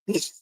Because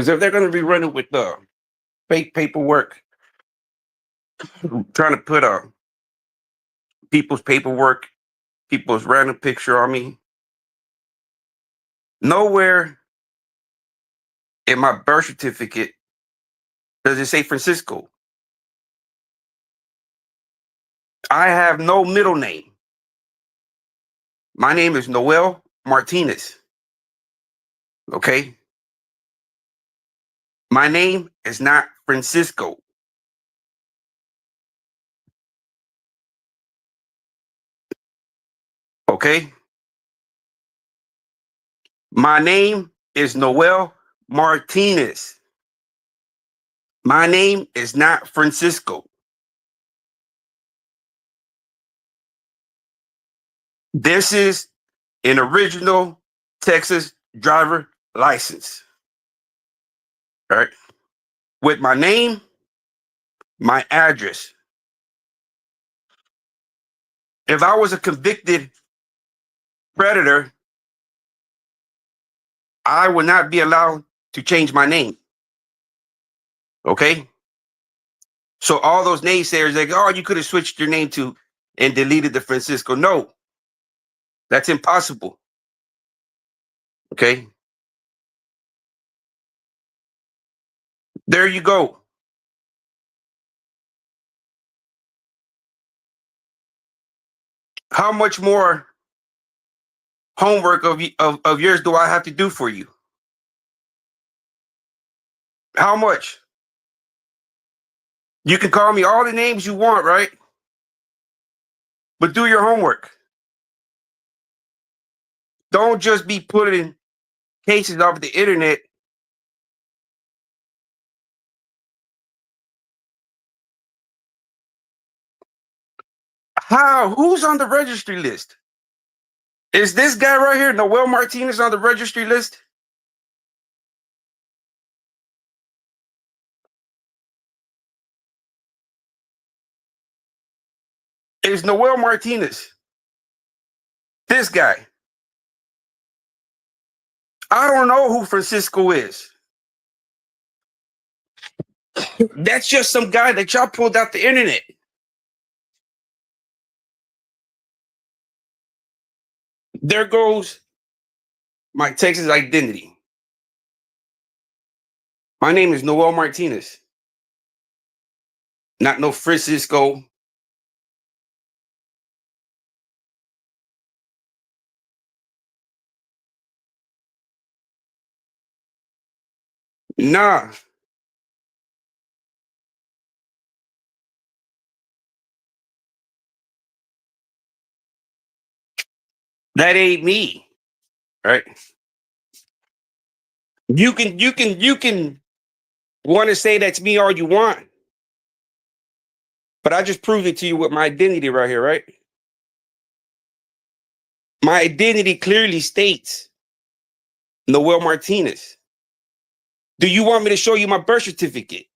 if they're going to be running with fake paperwork, trying to put people's paperwork, people's random picture on me, nowhere in my birth certificate does it say Francisco. I have no middle name. My name is Noel Martinez. Okay. My name is not Francisco. Okay. My name is Noel Martinez. My name is not Francisco. This is an original Texas driver license. All right. With my name, my address. If I was a convicted predator, I would not be allowed to change my name. Okay. So all those naysayers, like, oh, you could have switched your name to and deleted the Francisco. No, that's impossible. Okay. There you go. How much more homework of yours do I have to do for you? How much? You can call me all the names you want, right? But do your homework. Don't just be putting cases off the internet. How? Who's on the registry list? Is this guy right here, Noel Martinez, on the registry list? Is Noel Martinez this guy? I don't know who Francisco is. That's just some guy that y'all pulled out the internet. There goes my Texas identity. My name is Noel Martinez, not no Francisco. Nah, that ain't me. Right? You can want to say that's me all you want, but I just proved it to you with my identity right here, right? My identity clearly states Noel Martinez. Do you want me to show you my birth certificate?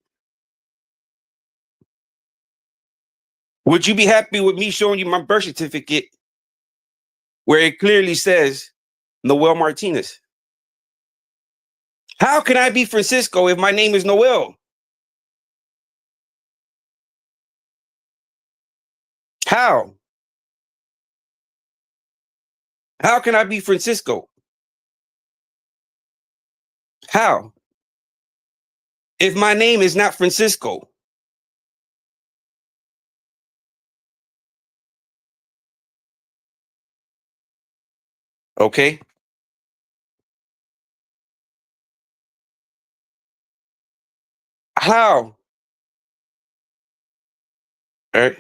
Would you be happy with me showing you my birth certificate where it clearly says Noel Martinez? How can I be Francisco if my name is Noel? How? How can I be Francisco? How? If my name is not Francisco? Okay. How? All right.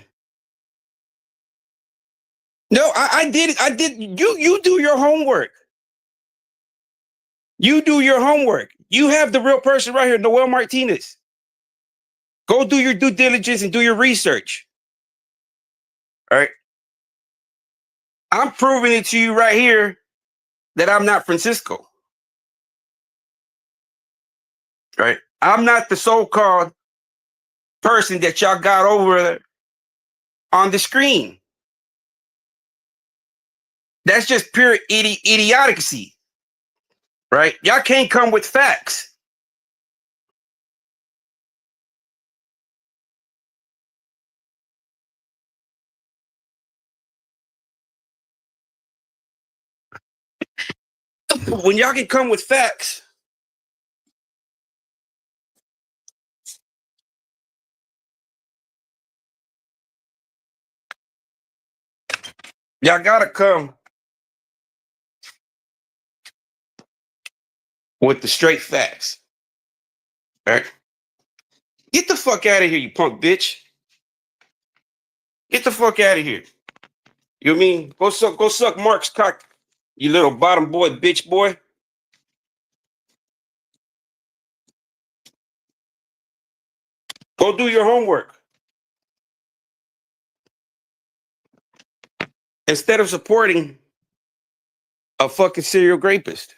No, I did it. I did. You do your homework. You do your homework. You have the real person right here, Noel Martinez. Go do your due diligence and do your research. All right. I'm proving it to you right here that I'm not Francisco. Right. I'm not the so-called person that y'all got over on the screen. That's just pure idiocy. Right? Y'all can't come with facts. When y'all can come with facts, y'all gotta come with the straight facts. All right? Get the fuck out of here, you punk bitch. Get the fuck out of here. You know what I mean? Go suck Mark's cock, you little bottom boy, bitch boy. Go do your homework. Instead of supporting a fucking serial rapist.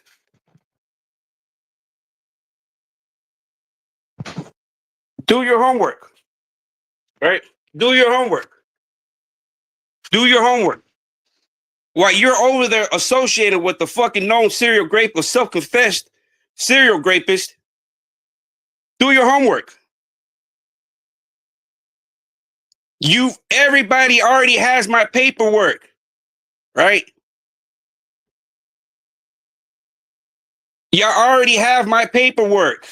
Do your homework. Right? Do your homework. Do your homework. While you're over there associated with the fucking known serial rapist, self-confessed Serial rapist. Do your homework. Everybody already has my paperwork, right? Y'all already have my paperwork.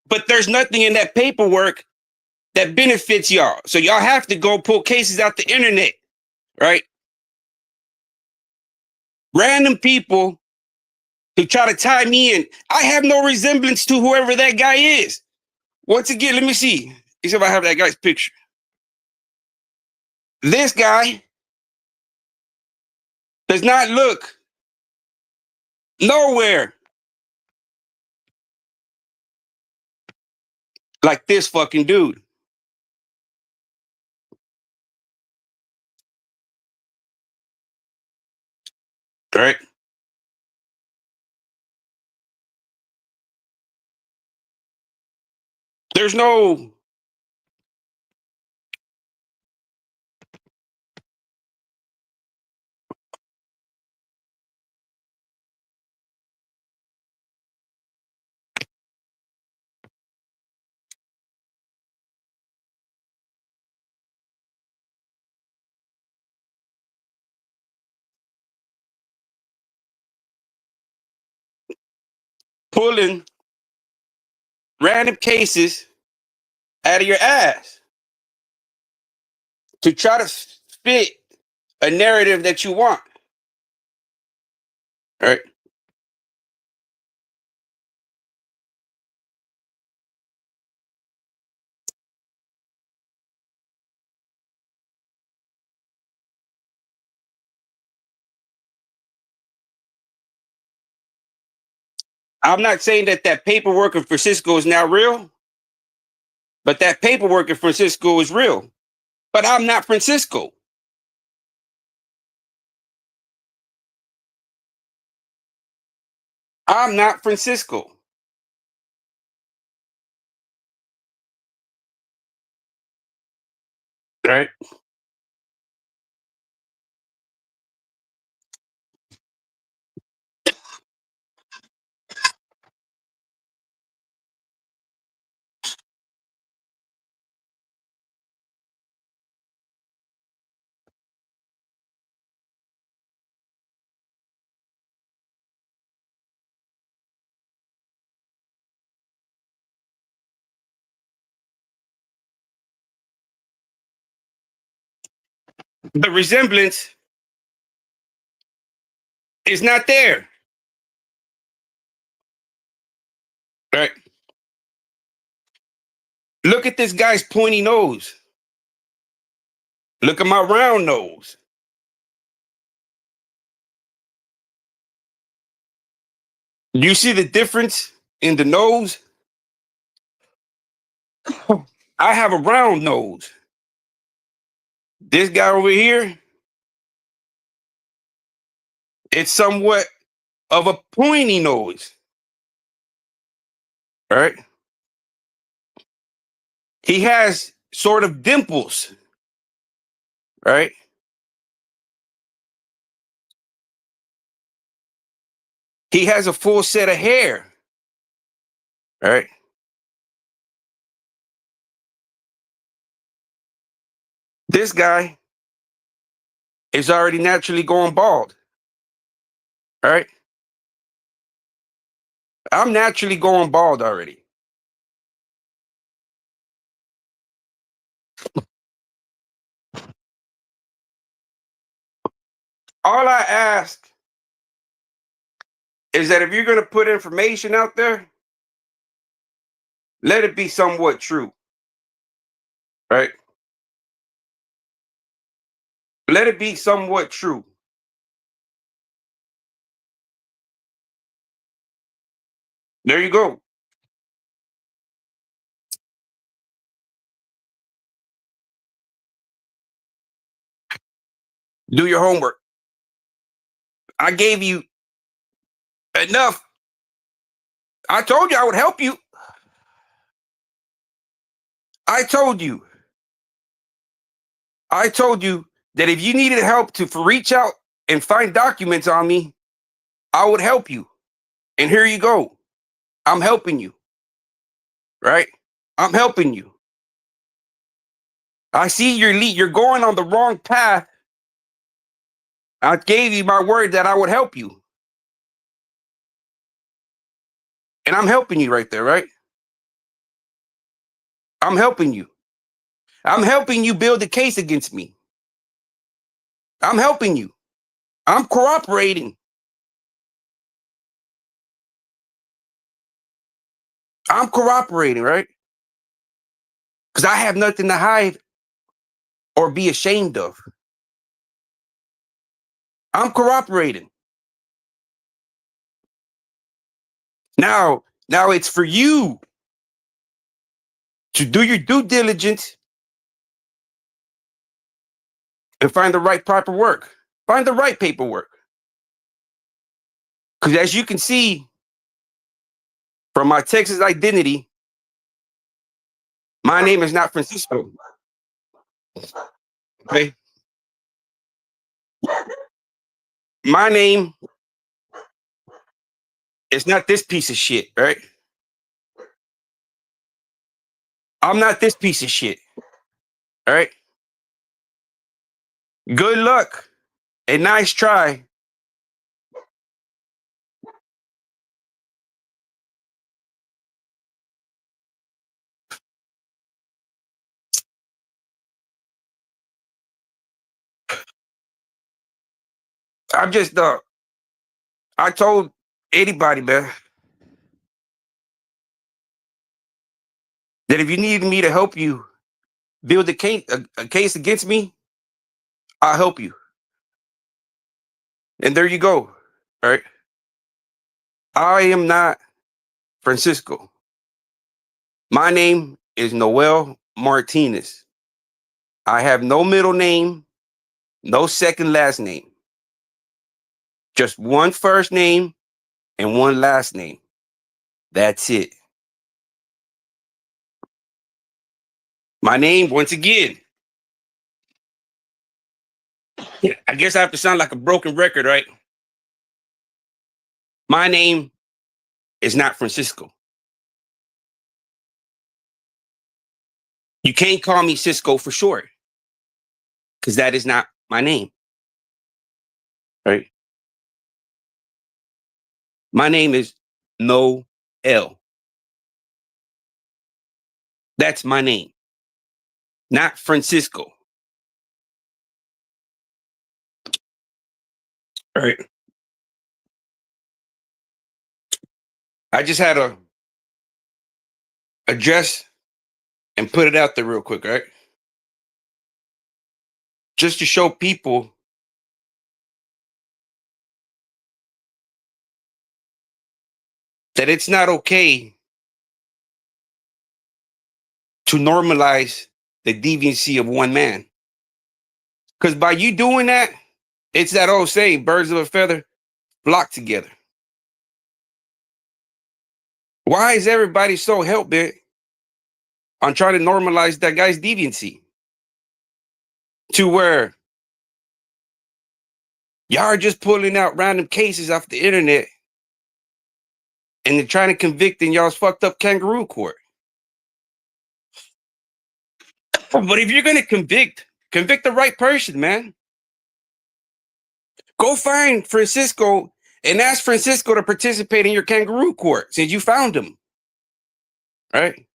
But there's nothing in that paperwork that benefits y'all. So y'all have to go pull cases out the internet, right? Random people who try to tie me in. I have no resemblance to whoever that guy is. Once again, let me see. See if I have that guy's picture. This guy does not look nowhere like this fucking dude. Right? There's no pulling random cases out of your ass to try to fit a narrative that you want. Right? I'm not saying that paperwork in Francisco is now real, but that paperwork in Francisco is real. But I'm not Francisco. I'm not Francisco. Right? The resemblance is not there. Right? Look at this guy's pointy nose. Look at my round nose. You see the difference in the nose? I have a round nose. This guy over here, it's somewhat of a pointy nose. Right? He has sort of dimples. Right? He has a full set of hair. Right? This guy is already naturally going bald. Right? I'm naturally going bald already. All I ask is that if you're going to put information out there, let it be somewhat true. Right? Let it be somewhat true. There you go. Do your homework. I gave you enough. I told you I would help you. I told you. I told you that if you needed help to reach out and find documents on me, I would help you. And here you go. I'm helping you. Right? I'm helping you. I see you're going on the wrong path. I gave you my word that I would help you. And I'm helping you right there, right? I'm helping you. I'm helping you build a case against me. I'm helping you. I'm cooperating. I'm cooperating, right? Because I have nothing to hide or be ashamed of. I'm cooperating. Now it's for you to do your due diligence and find the right proper work. Find the right paperwork. Because as you can see from my Texas identity, my name is not Francisco. Okay. My name is not this piece of shit, right? I'm not this piece of shit. All right. Good luck and nice try. I'm just I told anybody, man, that if you need me to help you build a case against me, I'll help you. And there you go. All right. I am not Francisco. My name is Noel Martinez. I have no middle name, no second last name. Just one first name and one last name. That's it. My name, once again, I guess I have to sound like a broken record, right? My name is not Francisco. You can't call me Cisco for short, because that is not my name, right? My name is Noel. That's my name, not Francisco. All right. I just had to address and put it out there real quick, right? Just to show people that it's not okay to normalize the deviancy of one man. Because by you doing that, it's that old saying, birds of a feather flock together. Why is everybody so hell bent on trying to normalize that guy's deviancy to where y'all are just pulling out random cases off the internet and they're trying to convict in y'all's fucked up kangaroo court? But if you're gonna convict the right person, man. Go find Francisco and ask Francisco to participate in your kangaroo court since you found him. Right?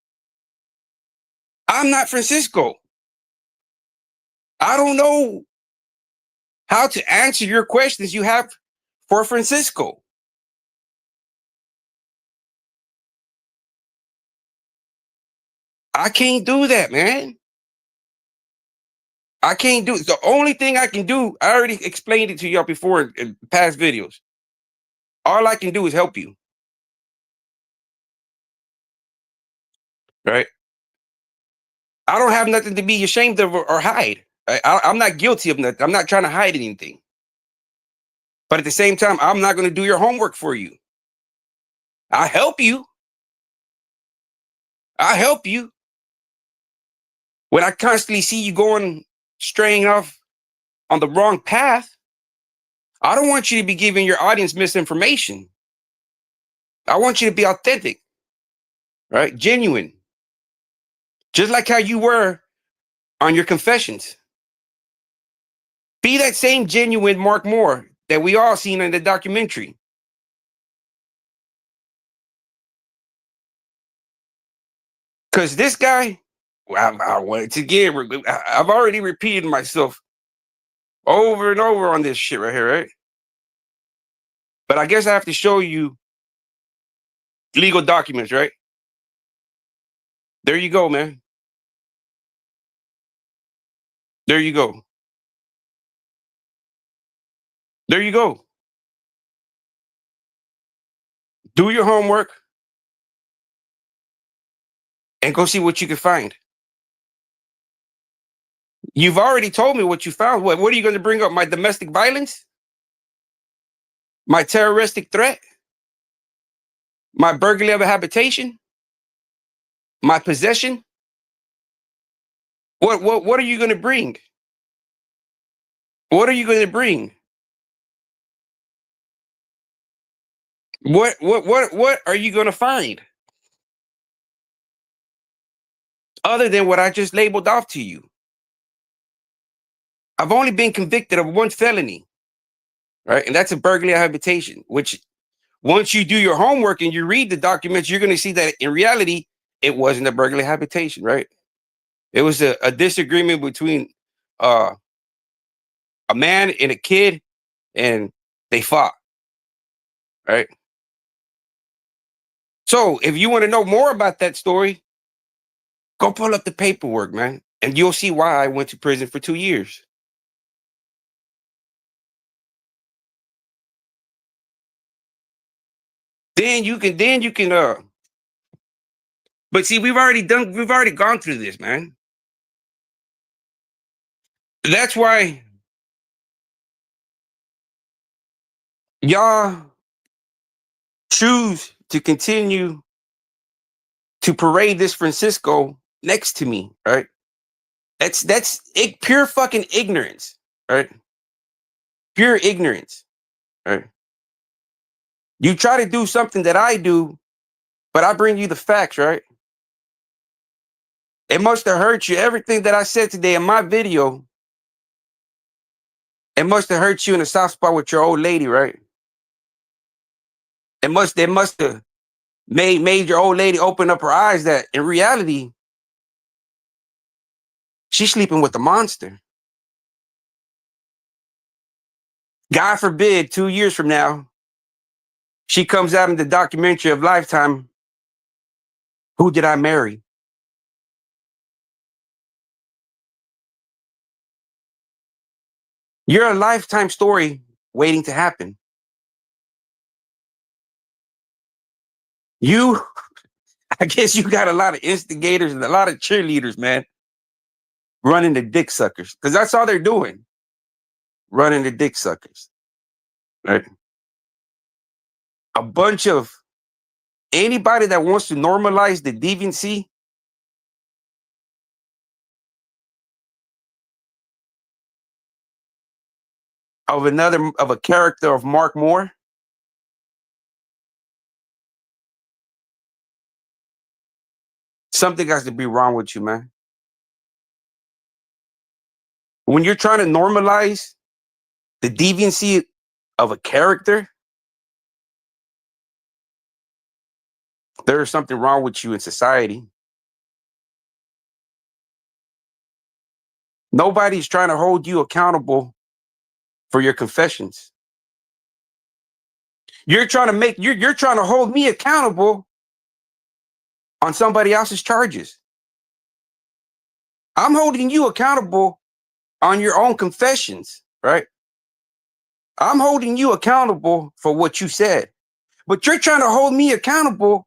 I'm not Francisco. I don't know how to answer your questions you have for Francisco. I can't do that, man. I can't do it. The only thing I can do, I already explained it to y'all before in past videos. All I can do is help you. Right? I don't have nothing to be ashamed of or hide. I'm not guilty of nothing. I'm not trying to hide anything. But at the same time, I'm not going to do your homework for you. I help you. I help you. When I constantly see you going straying off on the wrong path, I don't want you to be giving your audience misinformation. I want you to be authentic, right? Genuine. Just like how you were on your confessions. Be that same genuine Mark Moore that we all seen in the documentary. Because this guy, well, once again, I've already repeated myself over and over on this shit right here, right? But I guess I have to show you legal documents, right? There you go, man. There you go. There you go. Do your homework and go see what you can find. You've already told me what you found. What are you going to bring up? My domestic violence? My terroristic threat? My burglary of a habitation? My possession? What are you going to bring? What are you going to bring? What are you going to find other than what I just labeled off to you? I've only been convicted of one felony, right? And that's a burglary of habitation, which once you do your homework and you read the documents, you're going to see that in reality, it wasn't a burglary of habitation, right? It was a disagreement between uh, a man and a kid, and they fought, right? So if you want to know more about that story, go pull up the paperwork, man, and you'll see why I went to prison for 2 years. Then you can but see, we've already gone through this, man. That's why y'all choose to continue to parade this Francisco next to me, right? Pure fucking ignorance, right? Pure ignorance, right? You try to do something that I do, but I bring you the facts, right? It must have hurt you. Everything that I said today in my video, it must have hurt you in the soft spot with your old lady, right? It must have made your old lady open up her eyes that in reality, she's sleeping with the monster. God forbid, 2 years from now, she comes out in the documentary of Lifetime. Who did I marry? You're a Lifetime story waiting to happen. You, I guess you got a lot of instigators and a lot of cheerleaders, man, running the dick suckers. Because that's all they're doing. Running the dick suckers. Right? A bunch of anybody that wants to normalize the deviancy of a character of Mark Moore. Something has to be wrong with you, man. When you're trying to normalize the deviancy of a character, there is something wrong with you in society. Nobody's trying to hold you accountable for your confessions. You're trying to hold me accountable on somebody else's charges. I'm holding you accountable on your own confessions, right? I'm holding you accountable for what you said. But you're trying to hold me accountable,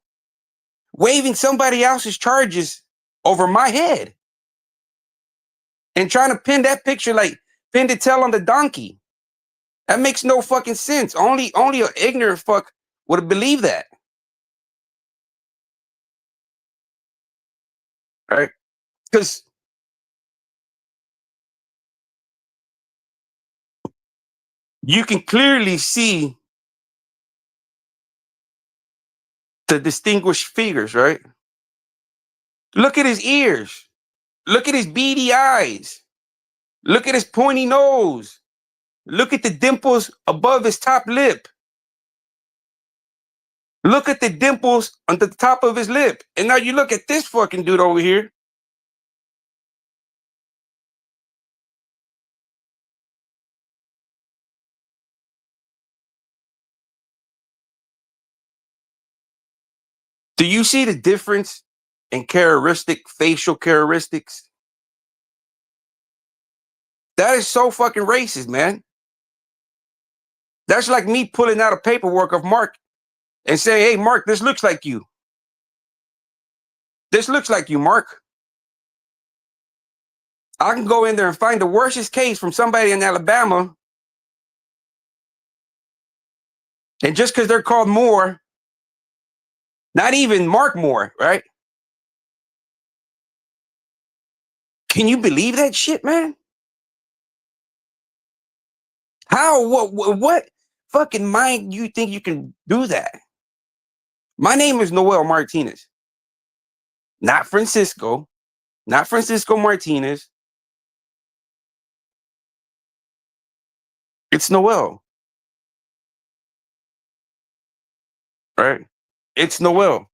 waving somebody else's charges over my head and trying to pin that picture like pin the tail on the donkey. That makes no fucking sense. Only an ignorant fuck would believe that. Right? Because you can clearly see the distinguished figures, right? Look at his ears. Look at his beady eyes. Look at his pointy nose. Look at the dimples above his top lip. Look at the dimples on the top of his lip. And now you look at this fucking dude over here. Do you see the difference in facial characteristics? That is so fucking racist, man. That's like me pulling out a paperwork of Mark and saying, hey, Mark, this looks like you. This looks like you, Mark. I can go in there and find the worstest case from somebody in Alabama. And just because they're called Moore, not even Mark Moore, right? Can you believe that shit, man? How? What fucking mind you think you can do that? My name is Noel Martinez, not Francisco, not Francisco Martinez. It's Noel, right? It's Noel.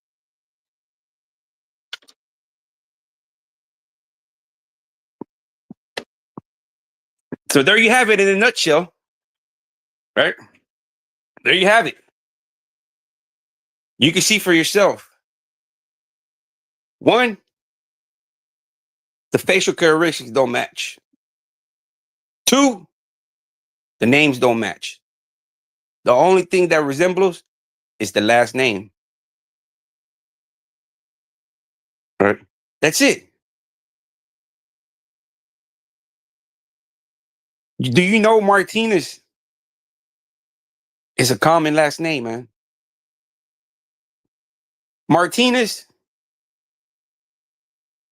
So there you have it in a nutshell, right? There you have it. You can see for yourself. One, the facial characteristics don't match. Two, the names don't match. The only thing that resembles is the last name. Right? That's it. Do you know Martinez is a common last name, man? Martinez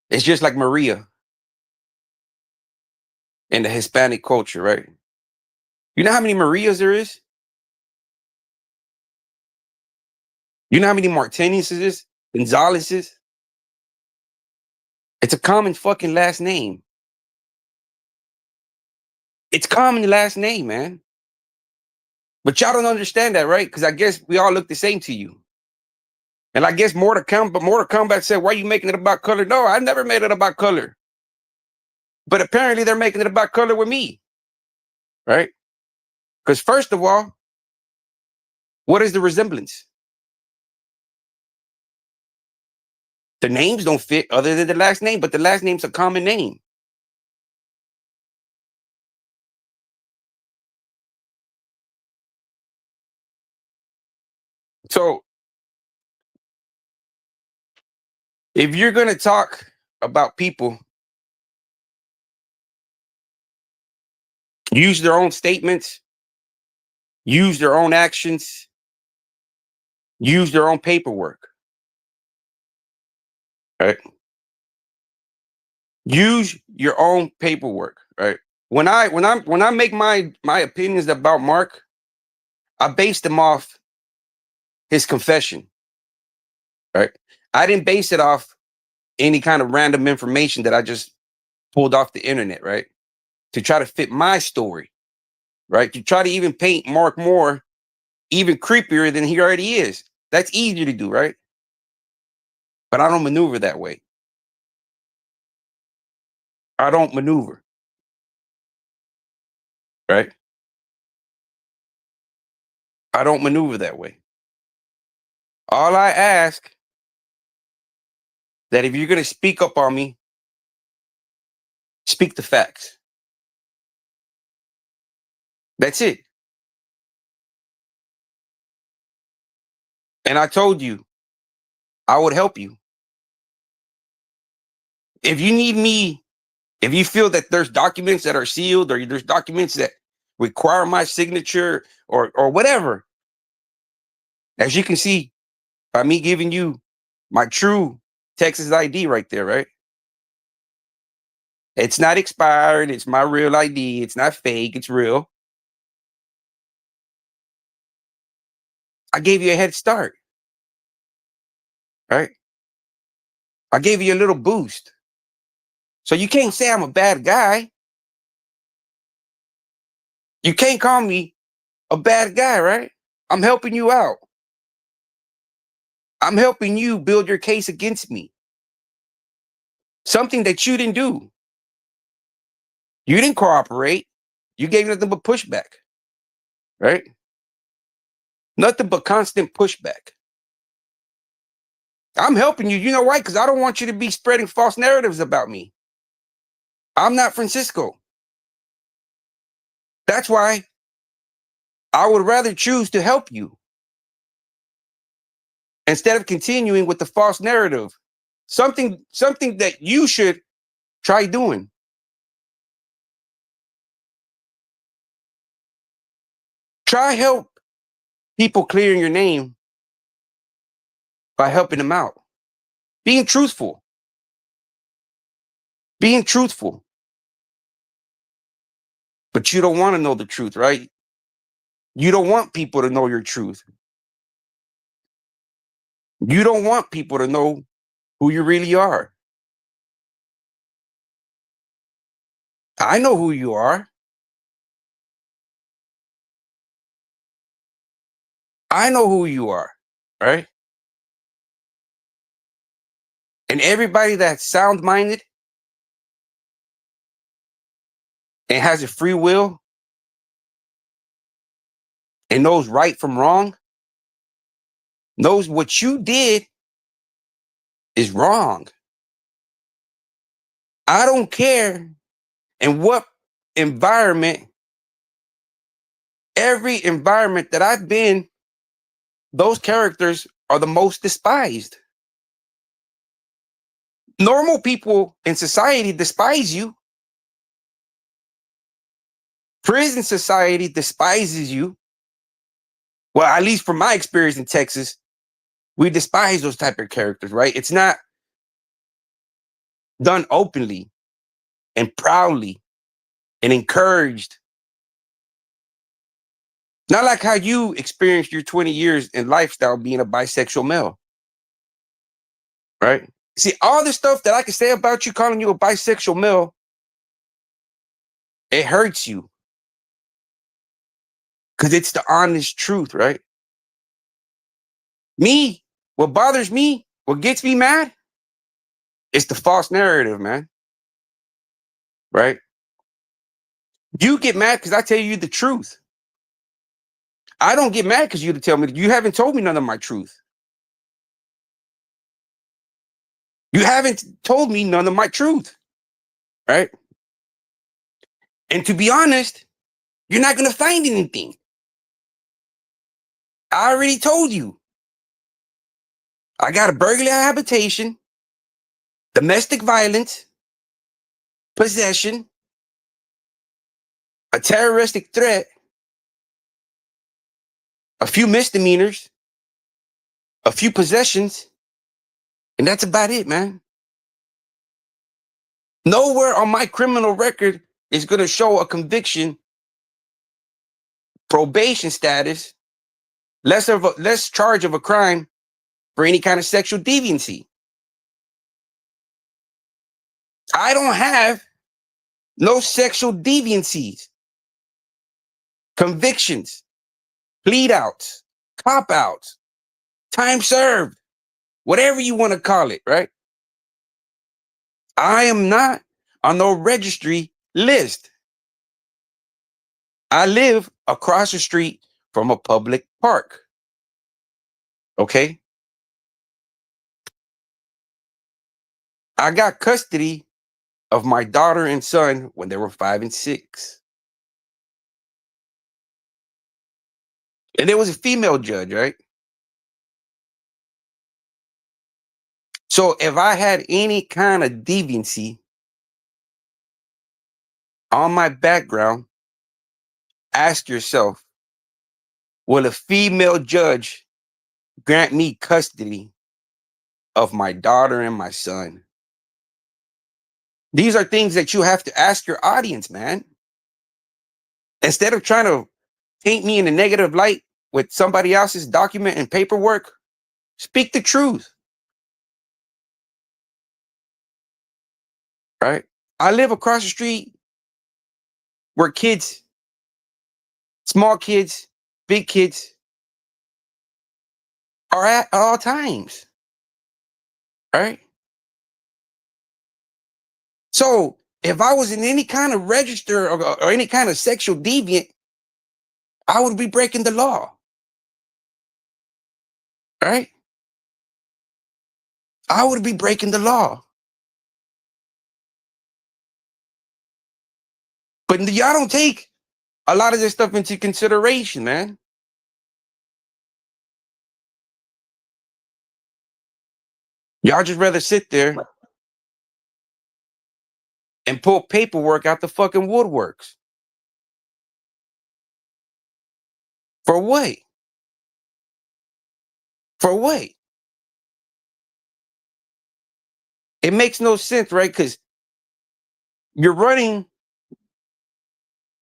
is just like Maria in the Hispanic culture, right? You know how many Marias there is? You know how many Martinezes, Gonzalezes? It's a common fucking last name. It's common last name, man. But y'all don't understand that, right? Because I guess we all look the same to you. And I guess Mortal Kombat said, why are you making it about color? No, I never made it about color. But apparently they're making it about color with me, right? Because first of all, what is the resemblance? The names don't fit other than the last name, but the last name's a common name. So if you're going to talk about people, use their own statements, use their own actions, use their own paperwork, right? Use your own paperwork, right? When I make my opinions about Mark, I base them off his confession, right? I didn't base it off any kind of random information that I just pulled off the internet, right? To try to fit my story, right? To try to even paint Mark Moore even creepier than he already is. That's easier to do, right? But I don't maneuver that way. I don't maneuver, right? I don't maneuver that way. All I ask that if you're going to speak up on me, speak the facts. That's it. And I told you, I would help you. If you need me, if you feel that there's documents that are sealed or there's documents that require my signature or whatever, as you can see by me giving you my true Texas ID right there, right? It's not expired. It's my real ID. It's not fake. It's real. I gave you a head start, right? I gave you a little boost. So you can't say I'm a bad guy. You can't call me a bad guy, right? I'm helping you out. I'm helping you build your case against me. Something that you didn't do. You didn't cooperate. You gave nothing but pushback, right? Nothing but constant pushback. I'm helping you. You know why? Because I don't want you to be spreading false narratives about me. I'm not Francisco. That's why I would rather choose to help you instead of continuing with the false narrative. Something that you should try doing. Try help people clearing your name by helping them out. Being truthful. Being truthful. But you don't want to know the truth, right? You don't want people to know your truth. You don't want people to know who you really are. I know who you are. I know who you are, right? And everybody that's sound-minded and has a free will and knows right from wrong, knows what you did is wrong. I don't care in what environment, every environment that I've been, those characters are the most despised. Normal people in society despise you. Prison society despises you. Well, at least from my experience in Texas, we despise those type of characters, right? It's not done openly and proudly and encouraged. Not like how you experienced your 20 years in lifestyle being a bisexual male, right? See, all the stuff that I can say about you, calling you a bisexual male, it hurts you because it's the honest truth, right? Me, what bothers me, what gets me mad, it's the false narrative, man, right? You get mad because I tell you the truth. I don't get mad because you to tell me you haven't told me none of my truth. You haven't told me none of my truth, right? And to be honest, you're not going to find anything. I already told you. I got a burglary habitation, domestic violence, possession, a terroristic threat, a few misdemeanors, a few possessions, and that's about it, man. Nowhere on my criminal record is going to show a conviction, probation status, less charge of a crime for any kind of sexual deviancy. I don't have no sexual deviancies, convictions, plead outs, cop outs, time served, whatever you want to call it, right? I am not on no registry list. I live across the street from a public park. Okay? I got custody of my daughter and son when they were 5 and 6. And there was a female judge, right? So if I had any kind of deviancy on my background, ask yourself, will a female judge grant me custody of my daughter and my son? These are things that you have to ask your audience, man. Instead of trying to paint me in a negative light with somebody else's document and paperwork, speak the truth. Right? I live across the street where kids, small kids, big kids, are at all times. Right? So if I was in any kind of register or any kind of sexual deviant, I would be breaking the law. Right? I would be breaking the law. But y'all don't take a lot of this stuff into consideration, man. Y'all just rather sit there and pull paperwork out the fucking woodworks. For what? For what? It makes no sense, right? Because you're running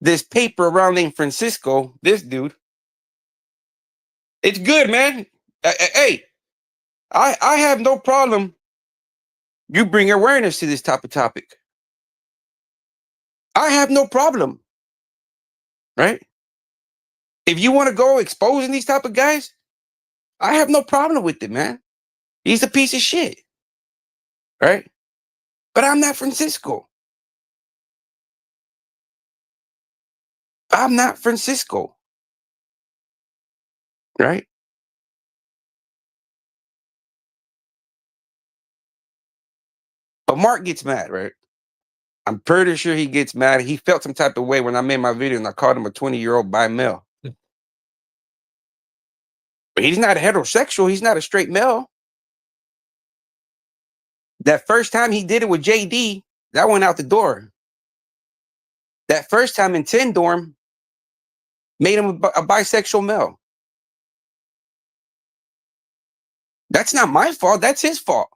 this paper around named Francisco, this dude. It's good, man. Hey, I have no problem. You bring awareness to this type of topic. I have no problem. Right? If you want to go exposing these type of guys, I have no problem with it, man. He's a piece of shit. Right? But I'm not Francisco. I'm not Francisco. Right? But Mark gets mad, right? I'm pretty sure he gets mad. He felt some type of way when I made my video and I called him a 20-year-old bi male. But he's not a heterosexual. He's not a straight male. That first time he did it with JD, that went out the door. That first time in 10 dorm made him a bisexual male. That's not my fault. That's his fault.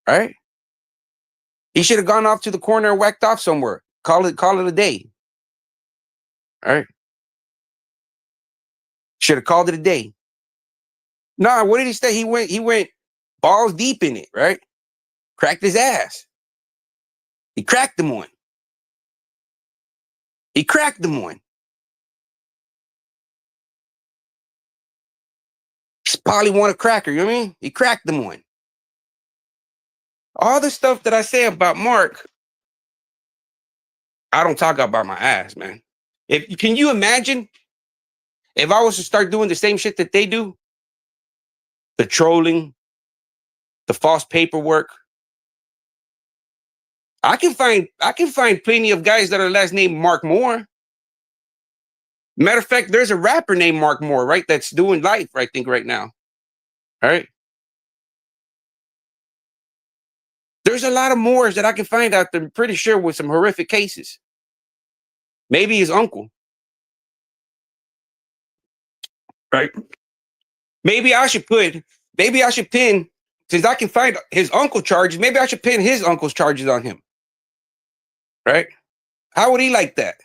Right? He should have gone off to the corner and whacked off somewhere. Call it a day. All right. Should have called it a day. Nah, what did he say? He went balls deep in it, right? Cracked his ass. He cracked him one. He cracked him one. Probably want a cracker, you know what I mean? He cracked them one. All the stuff that I say about Mark, I don't talk about my ass, man. Can you imagine if I was to start doing the same shit that they do? The trolling, the false paperwork. I can find plenty of guys that are last name Mark Moore. Matter of fact, there's a rapper named Mark Moore, right? That's doing life, I think, right now. All right. There's a lot of Moors that I can find out there, I'm pretty sure, with some horrific cases. Maybe his uncle. Right? Maybe I should pin, since I can find his uncle charges, maybe I should pin his uncle's charges on him. Right? How would he like that?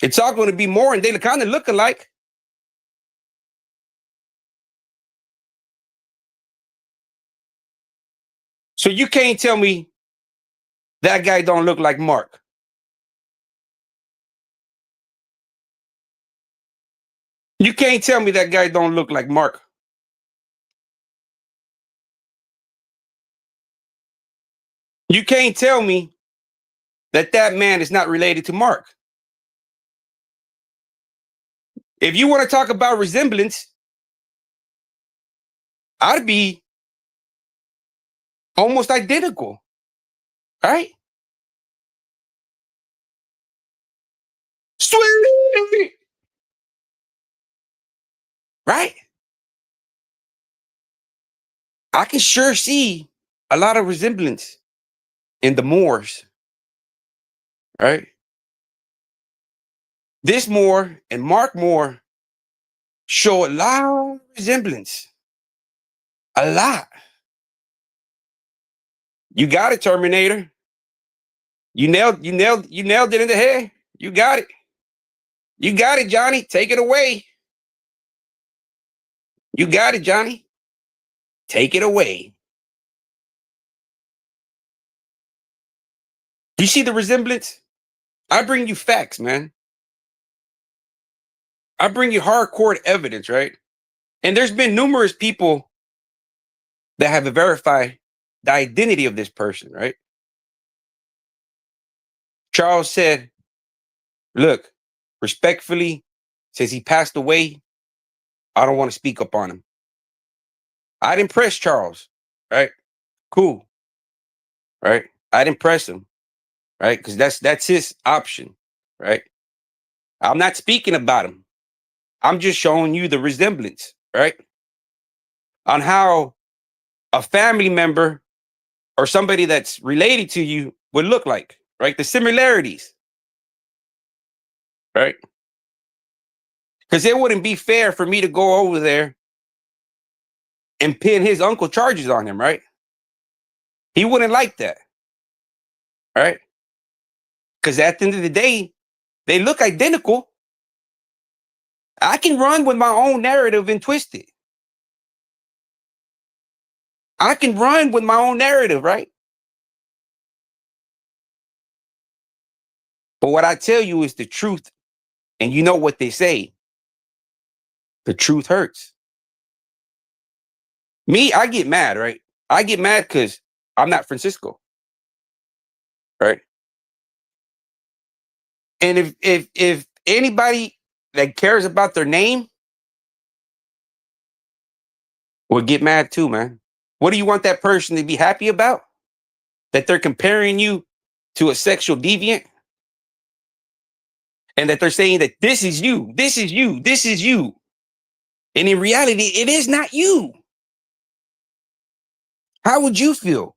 It's all going to be more, and they kind of look alike. So you can't tell me that guy don't look like Mark. You can't tell me that guy don't look like Mark. You can't tell me that man is not related to Mark. If you want to talk about resemblance, I'd be almost identical. Right? Sweet. Right? I can sure see a lot of resemblance in the Moors. Right? This Moore and Mark Moore show a lot of resemblance. A lot. You got it, Terminator. You nailed it in the head. You got it. You got it, Johnny. Take it away. You got it, Johnny. Take it away. You see the resemblance? I bring you facts, man. I bring you hardcore evidence, right? And there's been numerous people that have verified the identity of this person, right? Charles said, look, respectfully, since he passed away, I don't want to speak up on him. I didn't press Charles, right? Cool, right? I didn't press him, right? Because that's his option, right? I'm not speaking about him. I'm just showing you the resemblance, right? On how a family member or somebody that's related to you would look like, right? The similarities, right? Because it wouldn't be fair for me to go over there and pin his uncle charges on him, right? He wouldn't like that, right? Because at the end of the day, they look identical. I can run with my own narrative and twist it. I can run with my own narrative, right? But what I tell you is the truth. And you know what they say, the truth hurts. Me, I get mad, right? I get mad because I'm not Francisco, right? And if anybody that cares about their name would get mad too, man. What do you want that person to be happy about? That they're comparing you to a sexual deviant? And that they're saying that this is you, this is you, this is you. And in reality, it is not you. How would you feel?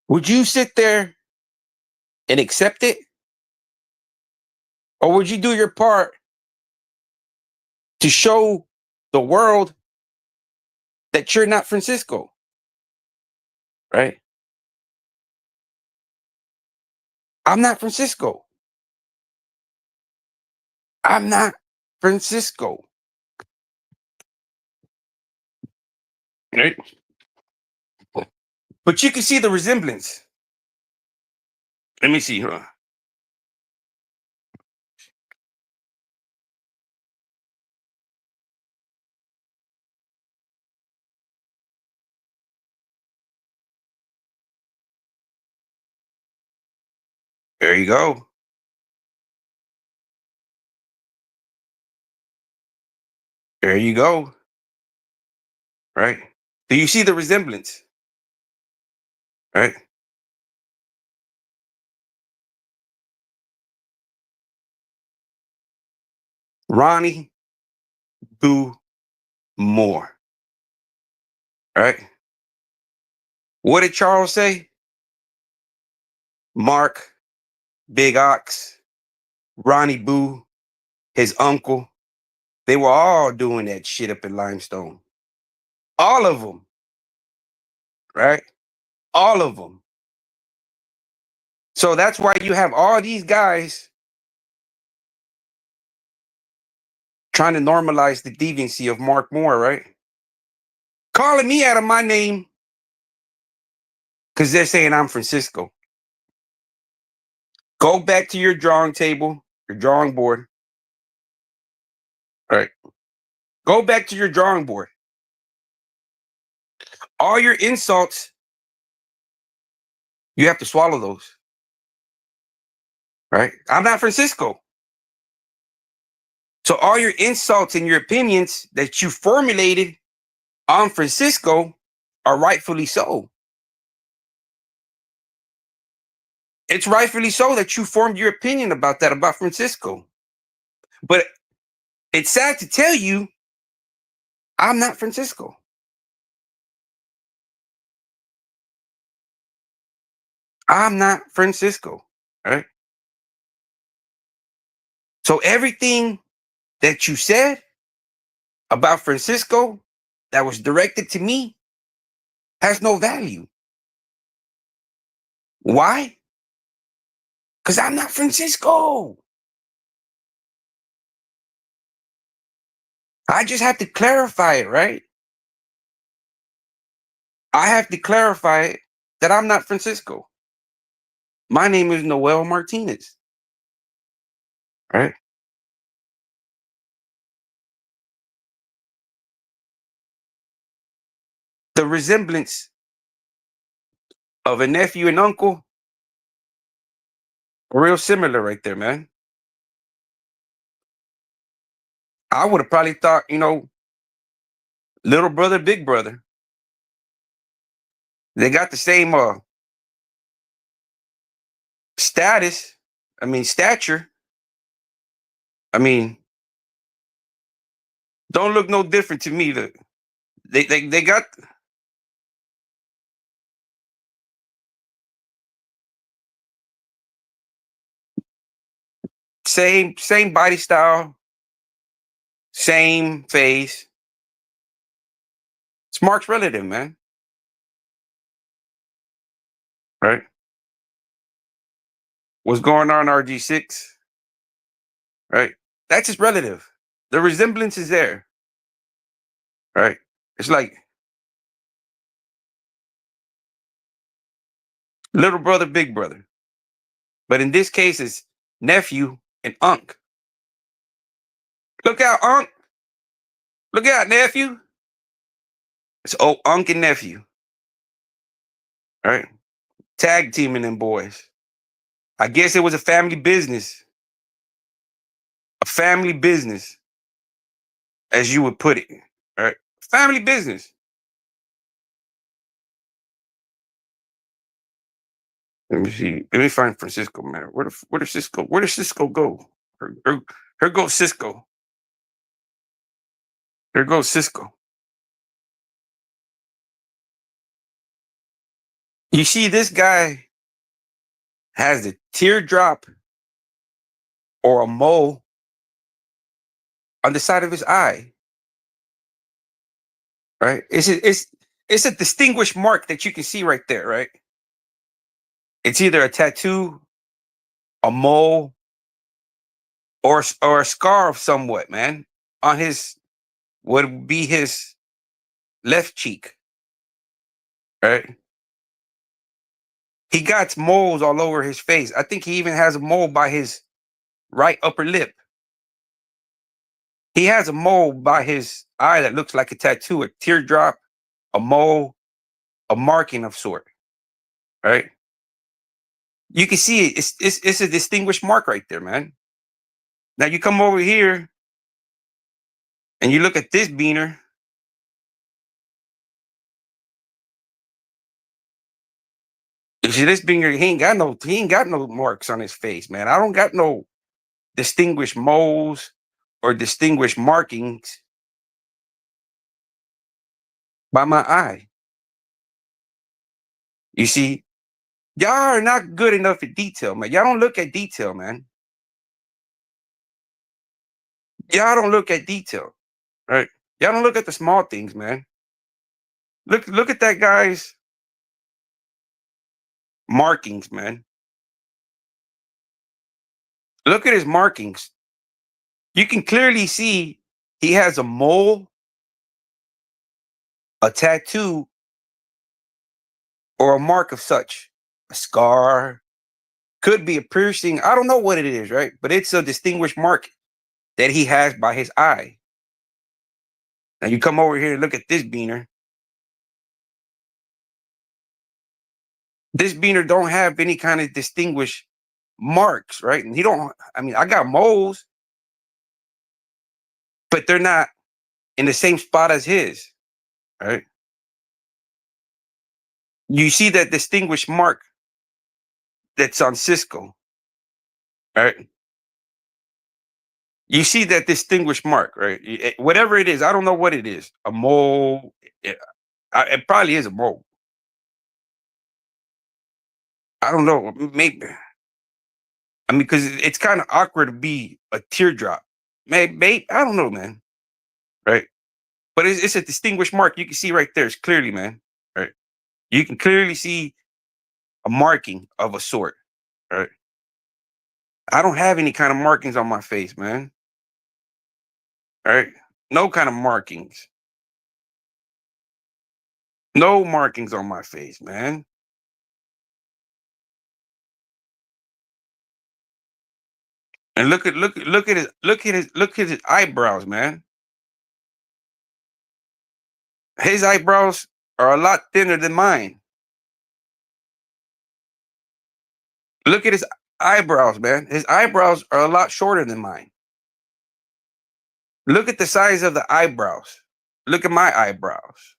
Would you sit there and accept it? Or would you do your part to show the world that you're not Francisco? Right? I'm not Francisco. I'm not Francisco. Right? But you can see the resemblance. Let me see. Huh? There you go. There you go. Right? Do you see the resemblance? Right? Ronnie Boo Moore. Right? What did Charles say? Mark, Big Ox, Ronnie Boo, his uncle. They were all doing that shit up in Limestone. All of them. Right? All of them. So that's why you have all these guys trying to normalize the deviancy of Mark Moore, right? Calling me out of my name because they're saying I'm Francisco. Go back to your drawing table, your drawing board. All right. Go back to your drawing board. All your insults, you have to swallow those. Right? I'm not Francisco. So all your insults and your opinions that you formulated on Francisco are rightfully so. It's rightfully so that you formed your opinion about that, about Francisco. But it's sad to tell you, I'm not Francisco. I'm not Francisco. Right? So everything that you said about Francisco that was directed to me has no value. Why? Because I'm not Francisco. I just have to clarify it, right? I have to clarify it that I'm not Francisco. My name is Noel Martinez, right? The resemblance of a nephew and uncle, real similar right there, man. I would have probably thought, little brother, big brother. They got the same status. I mean, stature. I mean, don't look no different to me. They got same body style, same face. It's Mark's relative, man. Right? What's going on, RG6? Right? That's his relative. The resemblance is there. Right? It's like little brother, big brother. But in this case, it's nephew and unc. Look out, unc. Look out, nephew. It's unc and nephew. Right? Tag teaming them boys. I guess it was a family business. A family business, as you would put it. Right? Family business. Let me see. Let me find Francisco, man. Where does Cisco? Where does Cisco go? Here goes Cisco. Here goes Cisco. You see, this guy has a teardrop or a mole on the side of his eye. Right? It's a distinguished mark that you can see right there, right? It's either a tattoo, a mole, or a scar of somewhat, man, on his would be his left cheek. Right? He got moles all over his face. I think he even has a mole by his right upper lip. He has a mole by his eye that looks like a tattoo, a teardrop, a mole, a marking of sort. Right? You can see it. It's a distinguished mark right there, man. Now you come over here and you look at this beaner. You see this beaner, he ain't got no marks on his face, man. I don't got no distinguished moles or distinguished markings by my eye. You see, y'all are not good enough at detail, man. Y'all don't look at detail, man. Y'all don't look at detail, right? Y'all don't look at the small things, man. Look at that guy's markings, man. Look at his markings. You can clearly see he has a mole, a tattoo, or a mark of such. A scar, could be a piercing. I don't know what it is, right? But it's a distinguished mark that he has by his eye. Now you come over here and look at this beaner. This beaner don't have any kind of distinguished marks, right? And he don't, I mean, I got moles, but they're not in the same spot as his, right? You see that distinguished mark that's on Cisco, right? You see that distinguished mark, right? Whatever it is, I don't know what it is. A mole. It probably is a mole. I don't know. Maybe. I mean, because it's kind of awkward to be a teardrop. Maybe I don't know, man. Right? But it's a distinguished mark. You can see right there. It's clearly, man. Right? You can clearly see a marking of a sort. Right? I don't have any kind of markings on my face, man. Right? No kind of markings. No markings on my face, man. And look at his eyebrows, man. His eyebrows are a lot thinner than mine. Look at his eyebrows, man. His eyebrows are a lot shorter than mine. Look at the size of the eyebrows. Look at my eyebrows.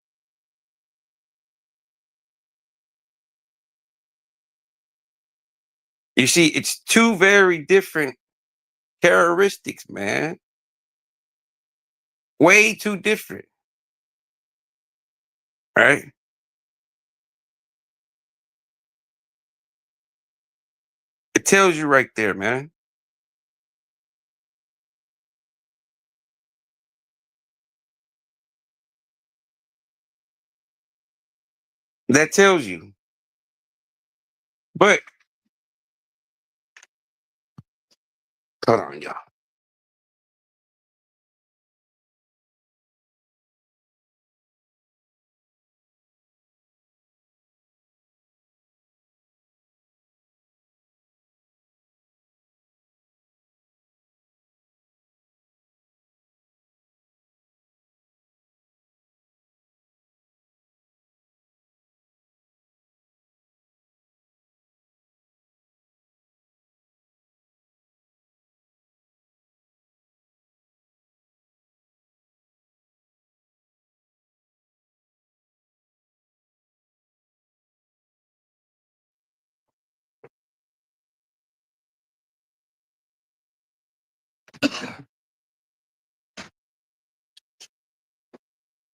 You see, it's two very different characteristics, man. Way too different, right? It tells you right there, man. That tells you. But hold on, y'all.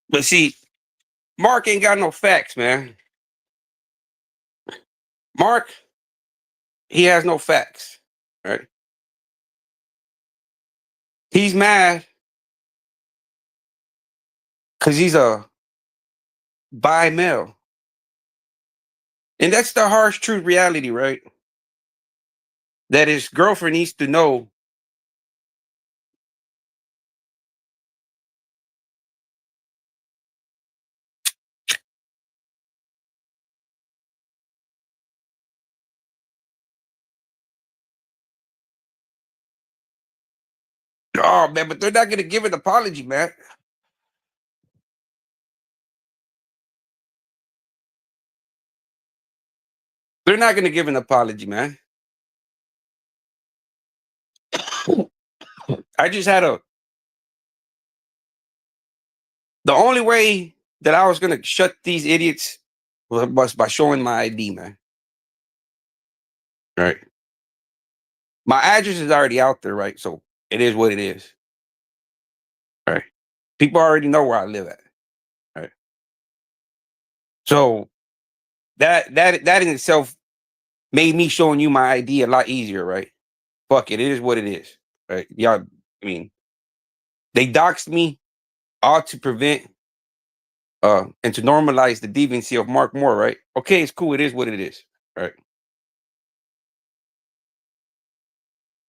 But see, Mark ain't got no facts, man. Mark, he has no facts, right? He's mad because he's a bi male. And that's the harsh truth reality, right? That his girlfriend needs to know. Oh man, but they're not gonna give an apology, man. They're not gonna give an apology, man. I just had a the only way that I was gonna shut these idiots was by showing my ID, man. Right. My address is already out there, right? So it is what it is. Right. People already know where I live at. Right. So that in itself made me showing you my ID a lot easier, right? Fuck it, it is what it is. Right. Y'all, I mean, they doxed me all to prevent and to normalize the deviancy of Mark Moore, right? Okay, it's cool, it is what it is. Right.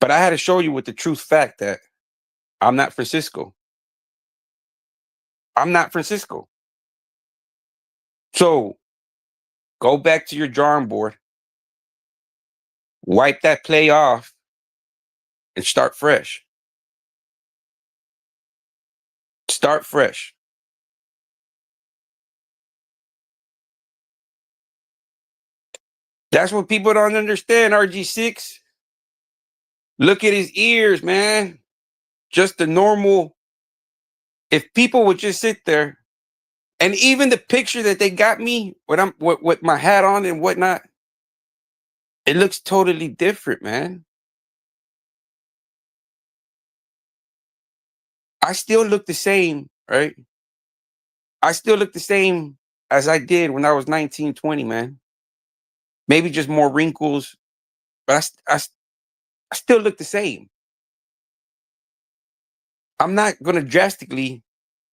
But I had to show you with the truth fact that I'm not Francisco. I'm not Francisco. So go back to your drawing board, wipe that play off, and start fresh. Start fresh. That's what people don't understand, RG6. Look at his ears, man. Just the normal. If people would just sit there, and even the picture that they got me with my hat on and whatnot, it looks totally different, man. I still look the same, right? I still look the same as I did when I was 19, 20, man. Maybe just more wrinkles, but I still look the same. I'm not going to drastically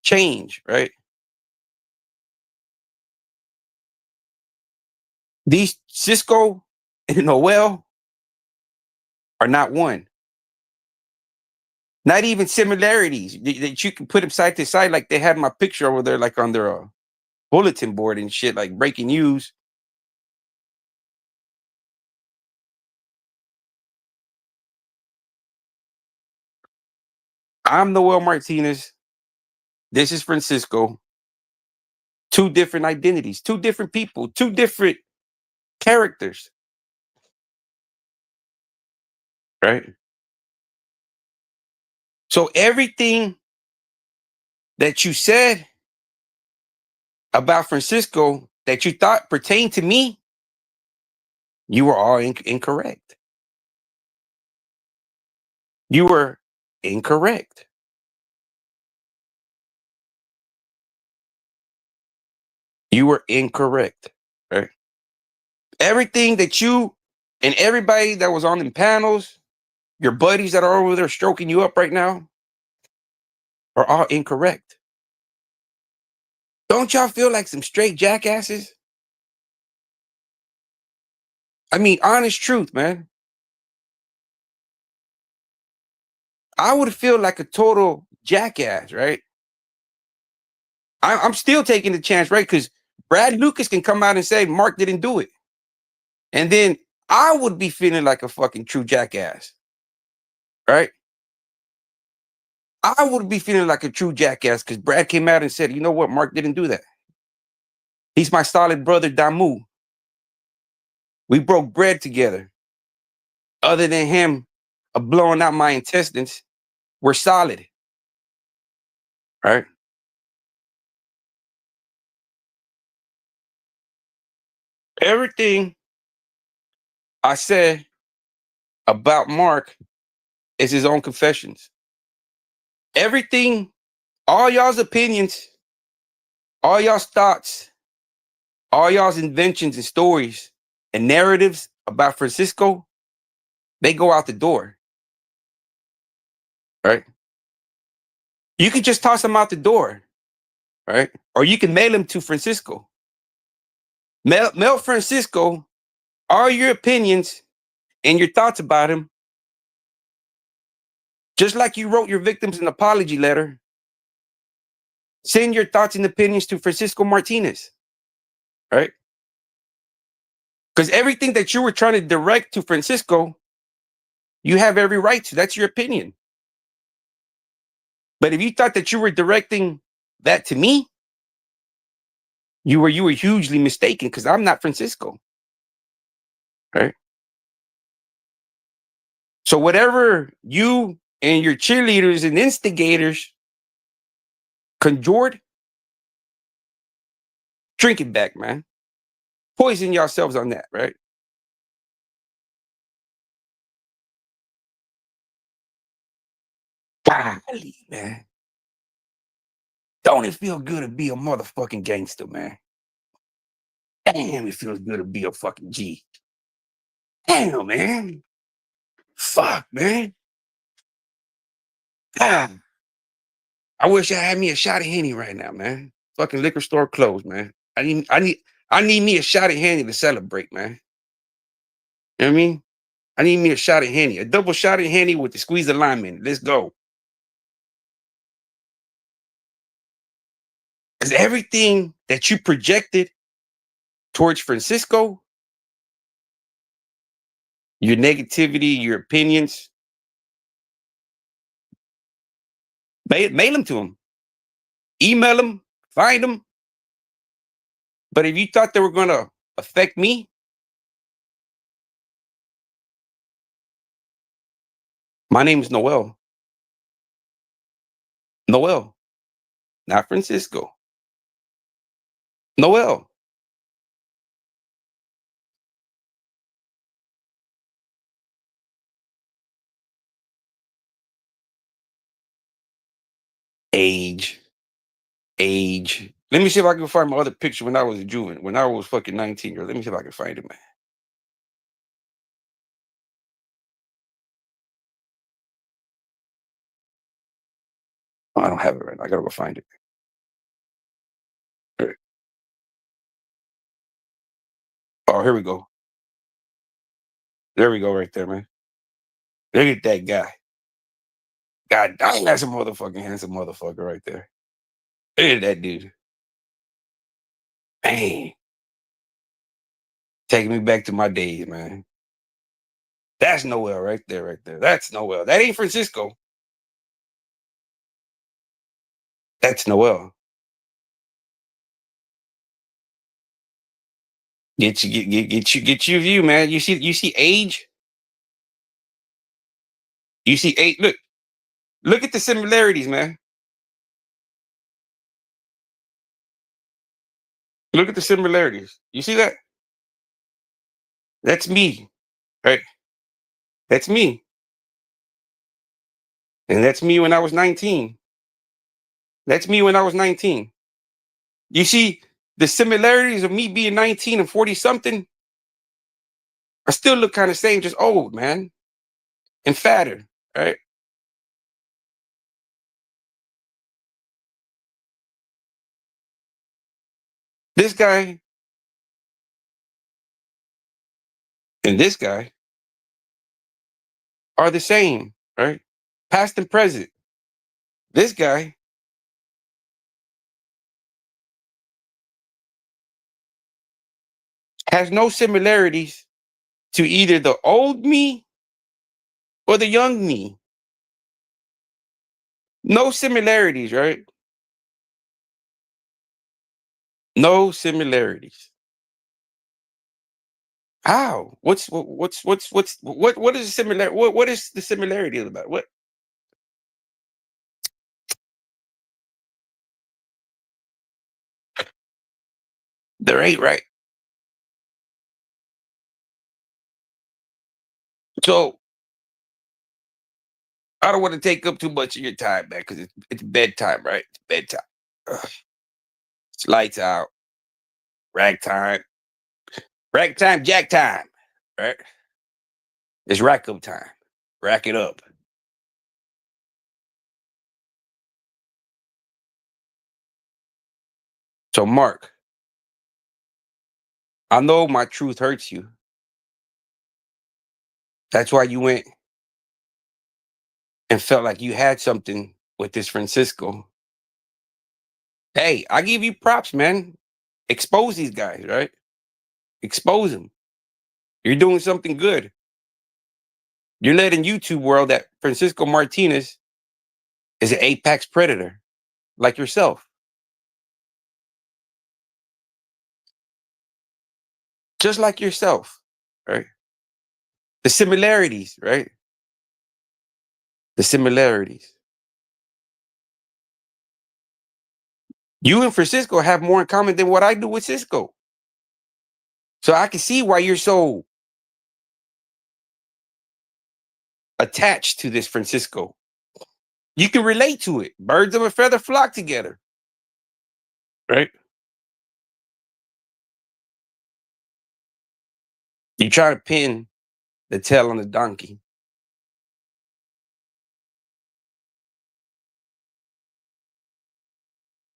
change, right? These Cisco and Noel are not one. Not even similarities that you can put them side to side, like they had my picture over there, like on their bulletin board and shit, like breaking news. I'm Noel Martinez. This is Francisco. Two different identities, two different people, two different characters, right? So everything that you said about Francisco that you thought pertained to me, you were all incorrect. You were incorrect. You were incorrect, right? Everything that you and everybody that was on the panels, your buddies that are over there stroking you up right now, are all incorrect. Don't y'all feel like some straight jackasses? I mean, honest truth, man. I would feel like a total jackass, right? I'm still taking the chance, right? Because Brad Lucas can come out and say Mark didn't do it. And then I would be feeling like a fucking true jackass, right? I would be feeling like a true jackass because Brad came out and said, you know what, Mark didn't do that. He's my solid brother, Damu. We broke bread together. Other than him blowing out my intestines, we're solid, right? Everything I said about Mark is his own confessions. Everything, all y'all's opinions, all y'all's thoughts, all y'all's inventions and stories and narratives about Francisco, they go out the door, right? You can just toss them out the door, right? Or you can mail them to Francisco. Mail Francisco all your opinions and your thoughts about him, just like you wrote your victims an apology letter. Send your thoughts and opinions to Francisco Martinez, right? Because everything that you were trying to direct to Francisco, you have every right to. That's your opinion. But if you thought that you were directing that to me, you were hugely mistaken because I'm not Francisco, right? So whatever you and your cheerleaders and instigators conjured, drink it back, man. Poison yourselves on that, right? Golly, man. Don't it feel good to be a motherfucking gangster, man? Damn, it feels good to be a fucking G. Damn, man. Fuck, man. Ah, I wish I had me a shot of Henny right now, man. Fucking liquor store closed, man. I need me a shot of Henny to celebrate, man. You know what I mean? I need me a shot of Henny, a double shot of Henny with the squeeze of lime in it. Let's go. Because everything that you projected towards Francisco, your negativity, your opinions, mail them to him, email them, find them. But if you thought they were going to affect me, my name is Noel. Noel, not Francisco. Noel. Age. Age. Let me see if I can find my other picture when I was a Jew, when I was fucking 19. Let me see if I can find it, man. Oh, I don't have it right now. I gotta go find it. All right. Oh, here we go. There we go, right there, man. Look at that guy. God dang, that's a motherfucking handsome motherfucker right there. Look at that dude. Man, taking me back to my days, man. That's Noel right there, right there. That's Noel. That ain't Francisco. That's Noel. Get you a view, man. You see age. You see age. Look at the similarities, man. Look at the similarities. You see that? That's me, right? That's me, and that's me when I was 19. That's me when I was 19. You see the similarities of me being 19 and 40 something. I still look kind of same, just old, man, and fatter, right? This guy and this guy are the same, right? Past and present. This guy has no similarities to either the old me or the young me. No similarities, right? No similarities. How? What is the similar? What is the similarity about? What? There ain't, right. So I don't want to take up too much of your time, man, because it's bedtime, right? It's bedtime. Ugh. It's lights out. Ragtime. Ragtime. Jack time. Right. It's rack up time. Rack it up. So Mark, I know my truth hurts you. That's why you went and felt like you had something with this Francisco. Hey, I give you props, man. Expose these guys, right? Expose them. You're doing something good. You're letting YouTube world that Francisco Martinez is an apex predator like yourself. Just like yourself, right? The similarities, right? The similarities. You and Francisco have more in common than what I do with Cisco. So I can see why you're so attached to this Francisco. You can relate to it. Birds of a feather flock together, right? You try to pin the tail on the donkey.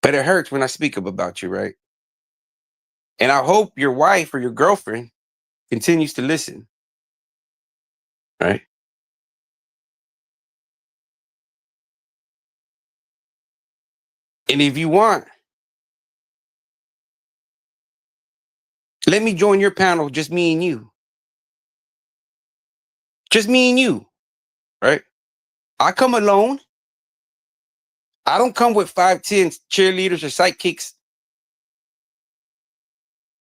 But it hurts when I speak up about you, right? And I hope your wife or your girlfriend continues to listen, right? And if you want, let me join your panel, just me and you. Just me and you, right? I come alone. I don't come with 5'10" cheerleaders or sidekicks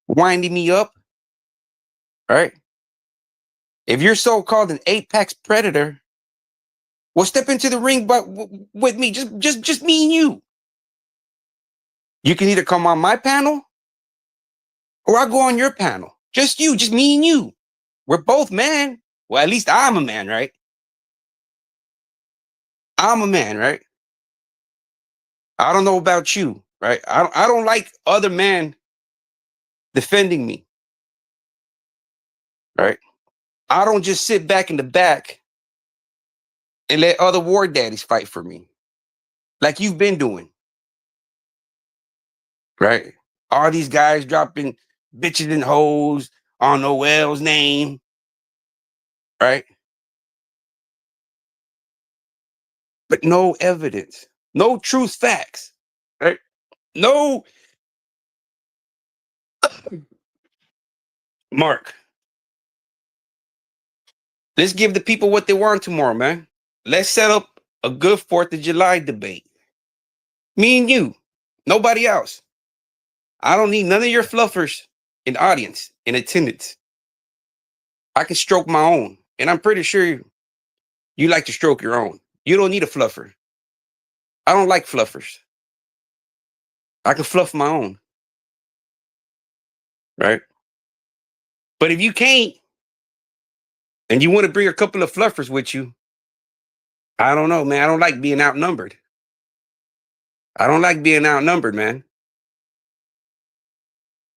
winding me up, right? If you're so-called an apex predator, well, step into the ring but with me, just me and you. You can either come on my panel or I go on your panel. Just you, just me and you. We're both men. Well, at least I'm a man, right? I'm a man, right? I don't know about you, right? I don't like other men defending me, right? I don't just sit back in the back and let other war daddies fight for me like you've been doing, right? All these guys dropping bitches and hoes on Noel's name, right? but no evidence, no truth facts, right? No, Mark, let's give the people what they want tomorrow, man. Let's set up a good 4th of July debate. Me and you, nobody else. I don't need none of your fluffers in audience, in attendance. I can stroke my own. And I'm pretty sure you like to stroke your own. You don't need a fluffer. I don't like fluffers. I can fluff my own, right? But if you can't, and you want to bring a couple of fluffers with you, I don't know, man. I don't like being outnumbered. I don't like being outnumbered, man.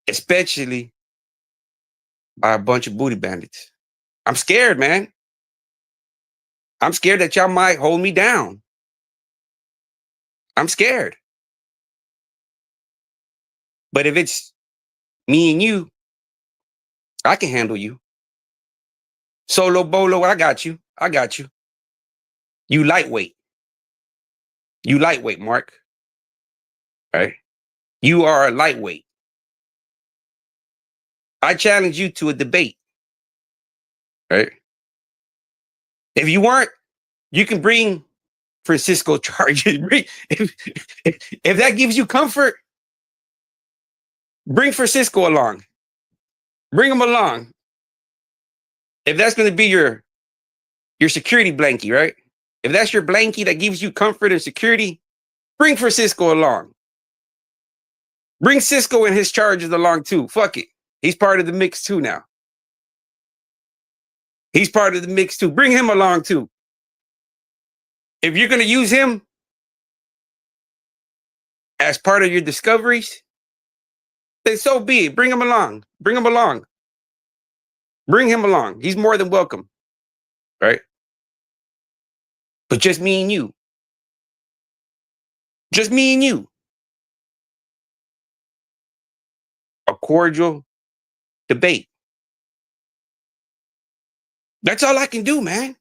Especially by a bunch of booty bandits. I'm scared, man. I'm scared that y'all might hold me down. I'm scared. But if it's me and you, I can handle you. Solo Bolo, I got you. I got you. You lightweight. You lightweight, Mark. Right? You are a lightweight. I challenge you to a debate. Right? If you weren't, you can bring Francisco charges. If that gives you comfort, bring Francisco along. Bring him along. If that's going to be your security blankie, right? If that's your blankie that gives you comfort and security, bring Francisco along. Bring Cisco and his charges along too. Fuck it. He's part of the mix too now. He's part of the mix too. Bring him along too. If you're going to use him as part of your discoveries, then so be it. Bring him along. Bring him along. Bring him along. He's more than welcome. Right? But just me and you. Just me and you. A cordial debate. That's all I can do, man.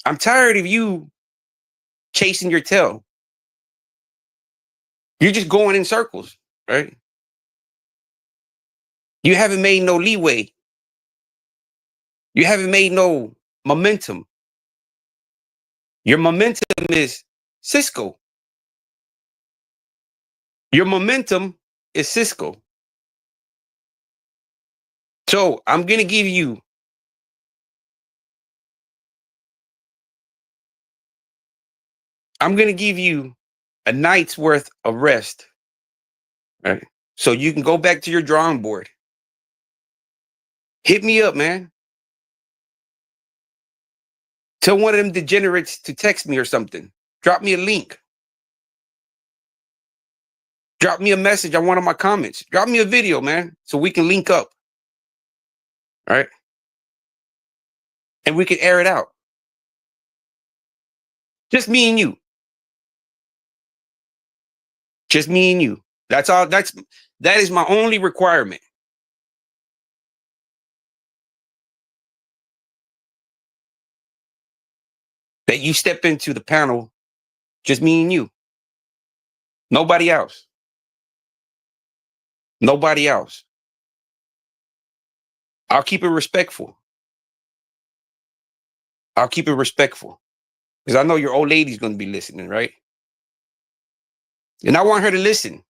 I'm tired of you chasing your tail. You're just going in circles, right? You haven't made no leeway. You haven't made no momentum. Your momentum is Cisco. Your momentum is Cisco. So I'm going to give you a night's worth of rest. Right? So you can go back to your drawing board. Hit me up, man. Tell one of them degenerates to text me or something. Drop me a link. Drop me a message on one of my comments. Drop me a video, man, so we can link up. All right? And we can air it out. Just me and you. Just me and you. That's all. That is my only requirement. That you step into the panel, just me and you. Nobody else. Nobody else. I'll keep it respectful. I'll keep it respectful. Because I know your old lady's going to be listening, right? And I want her to listen.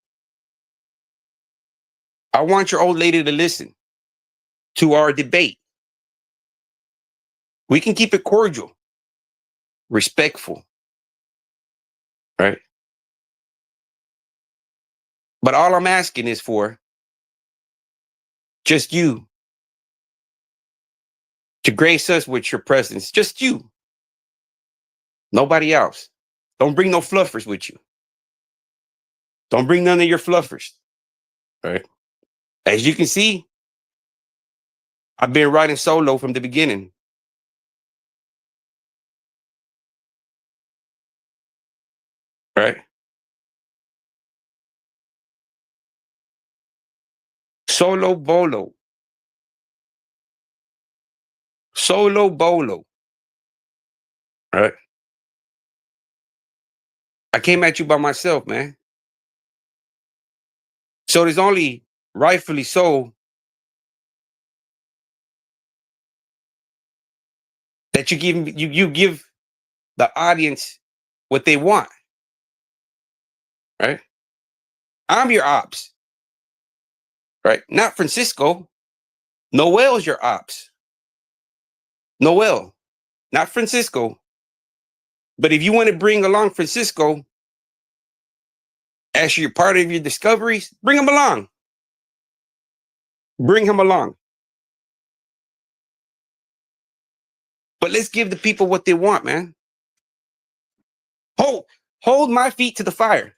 I want your old lady to listen to our debate. We can keep it cordial, respectful, right? But all I'm asking is for just you to grace us with your presence. Just you. Nobody else. Don't bring no fluffers with you. Don't bring none of your fluffers. Right? As you can see, I've been riding solo from the beginning. Right? Solo bolo. Solo bolo. right? I came at you by myself, man. So there's only rightfully so that you give the audience what they want, right? I'm your ops, right? Not Francisco. Noel's your ops. Noel, not Francisco. But if you want to bring along Francisco as your part of your discoveries, bring him along. Bring him along. But let's give the people what they want, man. Hold my feet to the fire.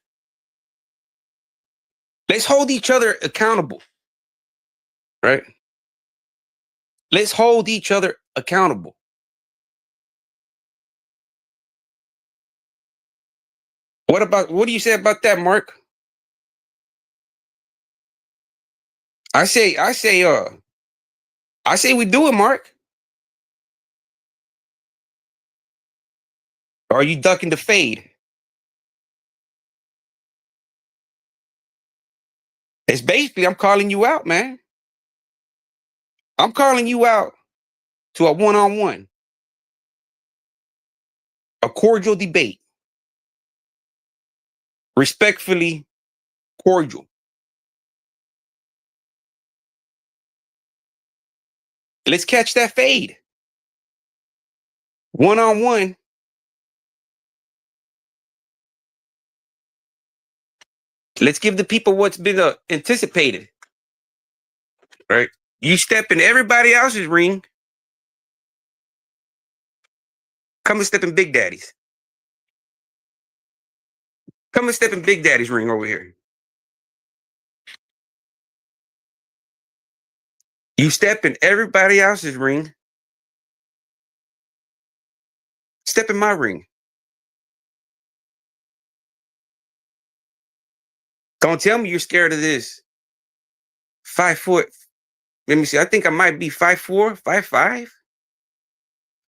Let's hold each other accountable, right? Let's hold each other accountable. What do you say about that, Mark? I say, I say, I say we do it, Mark. Or are you ducking the fade? It's basically I'm calling you out, man. I'm calling you out to a one-on-one, a cordial debate, respectfully cordial. Let's catch that fade. One-on-one. Let's give the people what's been anticipated, right? You step in everybody else's ring, come and step in Big Daddy's. Come and step in Big Daddy's ring over here. You step in everybody else's ring, step in my ring. Don't tell me you're scared of this 5 foot. Let me see. I think I might be 5'4", 5'5".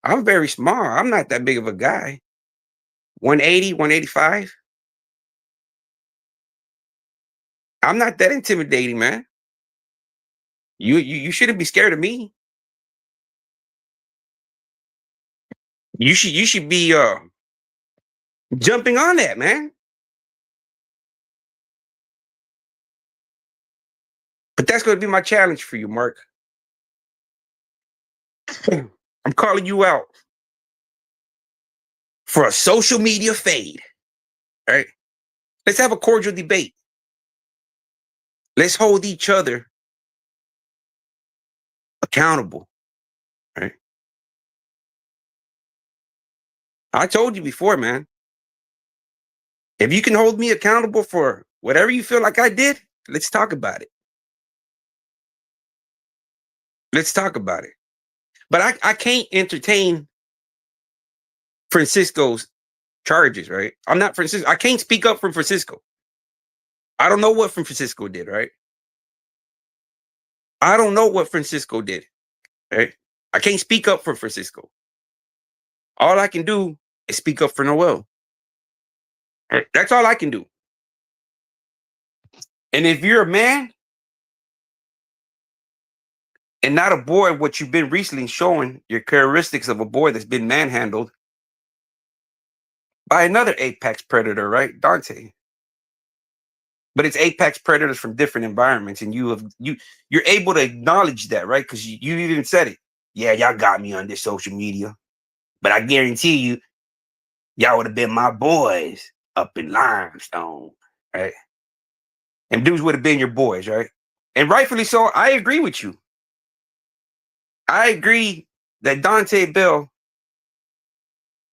I'm very small. I'm not that big of a guy. 180, 185. I'm not that intimidating, man. You shouldn't be scared of me. You should be jumping on that, man. But that's going to be my challenge for you, Mark. I'm calling you out for a social media fade. All right. Let's have a cordial debate. Let's hold each other accountable. Right. I told you before, man. If you can hold me accountable for whatever you feel like I did, let's talk about it. Let's talk about it. But I can't entertain Francisco's charges, right? I'm not Francisco. I can't speak up for Francisco. I don't know what Francisco did, right? I don't know what Francisco did, right? I can't speak up for Francisco. All I can do is speak up for Noel. Right? That's all I can do. And if you're a man and not a boy, what you've been recently showing your characteristics of a boy that's been manhandled by another apex predator, right? Dante. But it's apex predators from different environments, and you're able to acknowledge that, right? Because you even said it. Yeah, y'all got me on this social media, but I guarantee you, y'all would have been my boys up in Limestone, right? And dudes would have been your boys, right? And rightfully so. I agree with you. I agree that Dante Bell,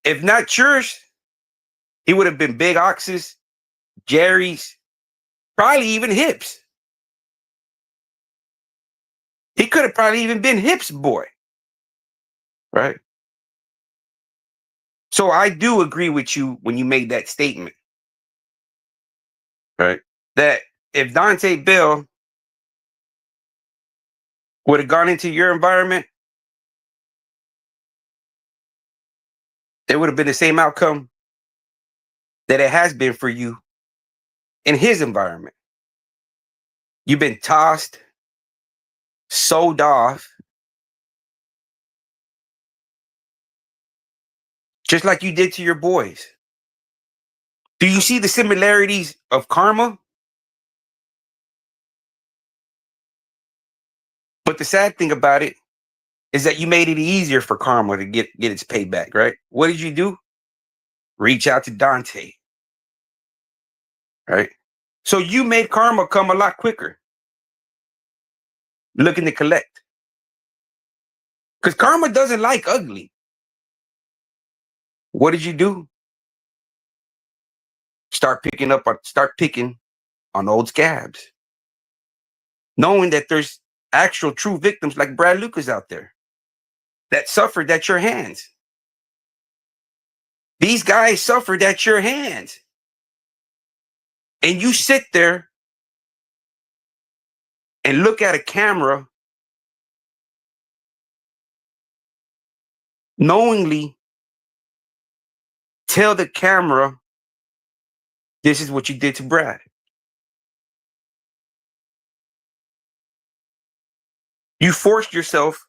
if not yours, he would have been Big Ox's, Jerry's, probably even Hips. He could have probably even been Hips' boy, right? So I do agree with you when you made that statement, right? That if Dante Bell would have gone into your environment, it would have been the same outcome that it has been for you in his environment. You've been tossed, sold off, just like you did to your boys. Do you see the similarities of karma? But the sad thing about it is that you made it easier for karma to get its payback, right? What did you do? Reach out to Dante, right? So you made karma come a lot quicker, looking to collect. Because karma doesn't like ugly. What did you do? Start picking on old scabs, knowing that there's actual true victims like Brad Lucas out there that suffered at your hands. These guys suffered at your hands. And you sit there and look at a camera knowingly tell the camera, this is what you did to Brad. You forced yourself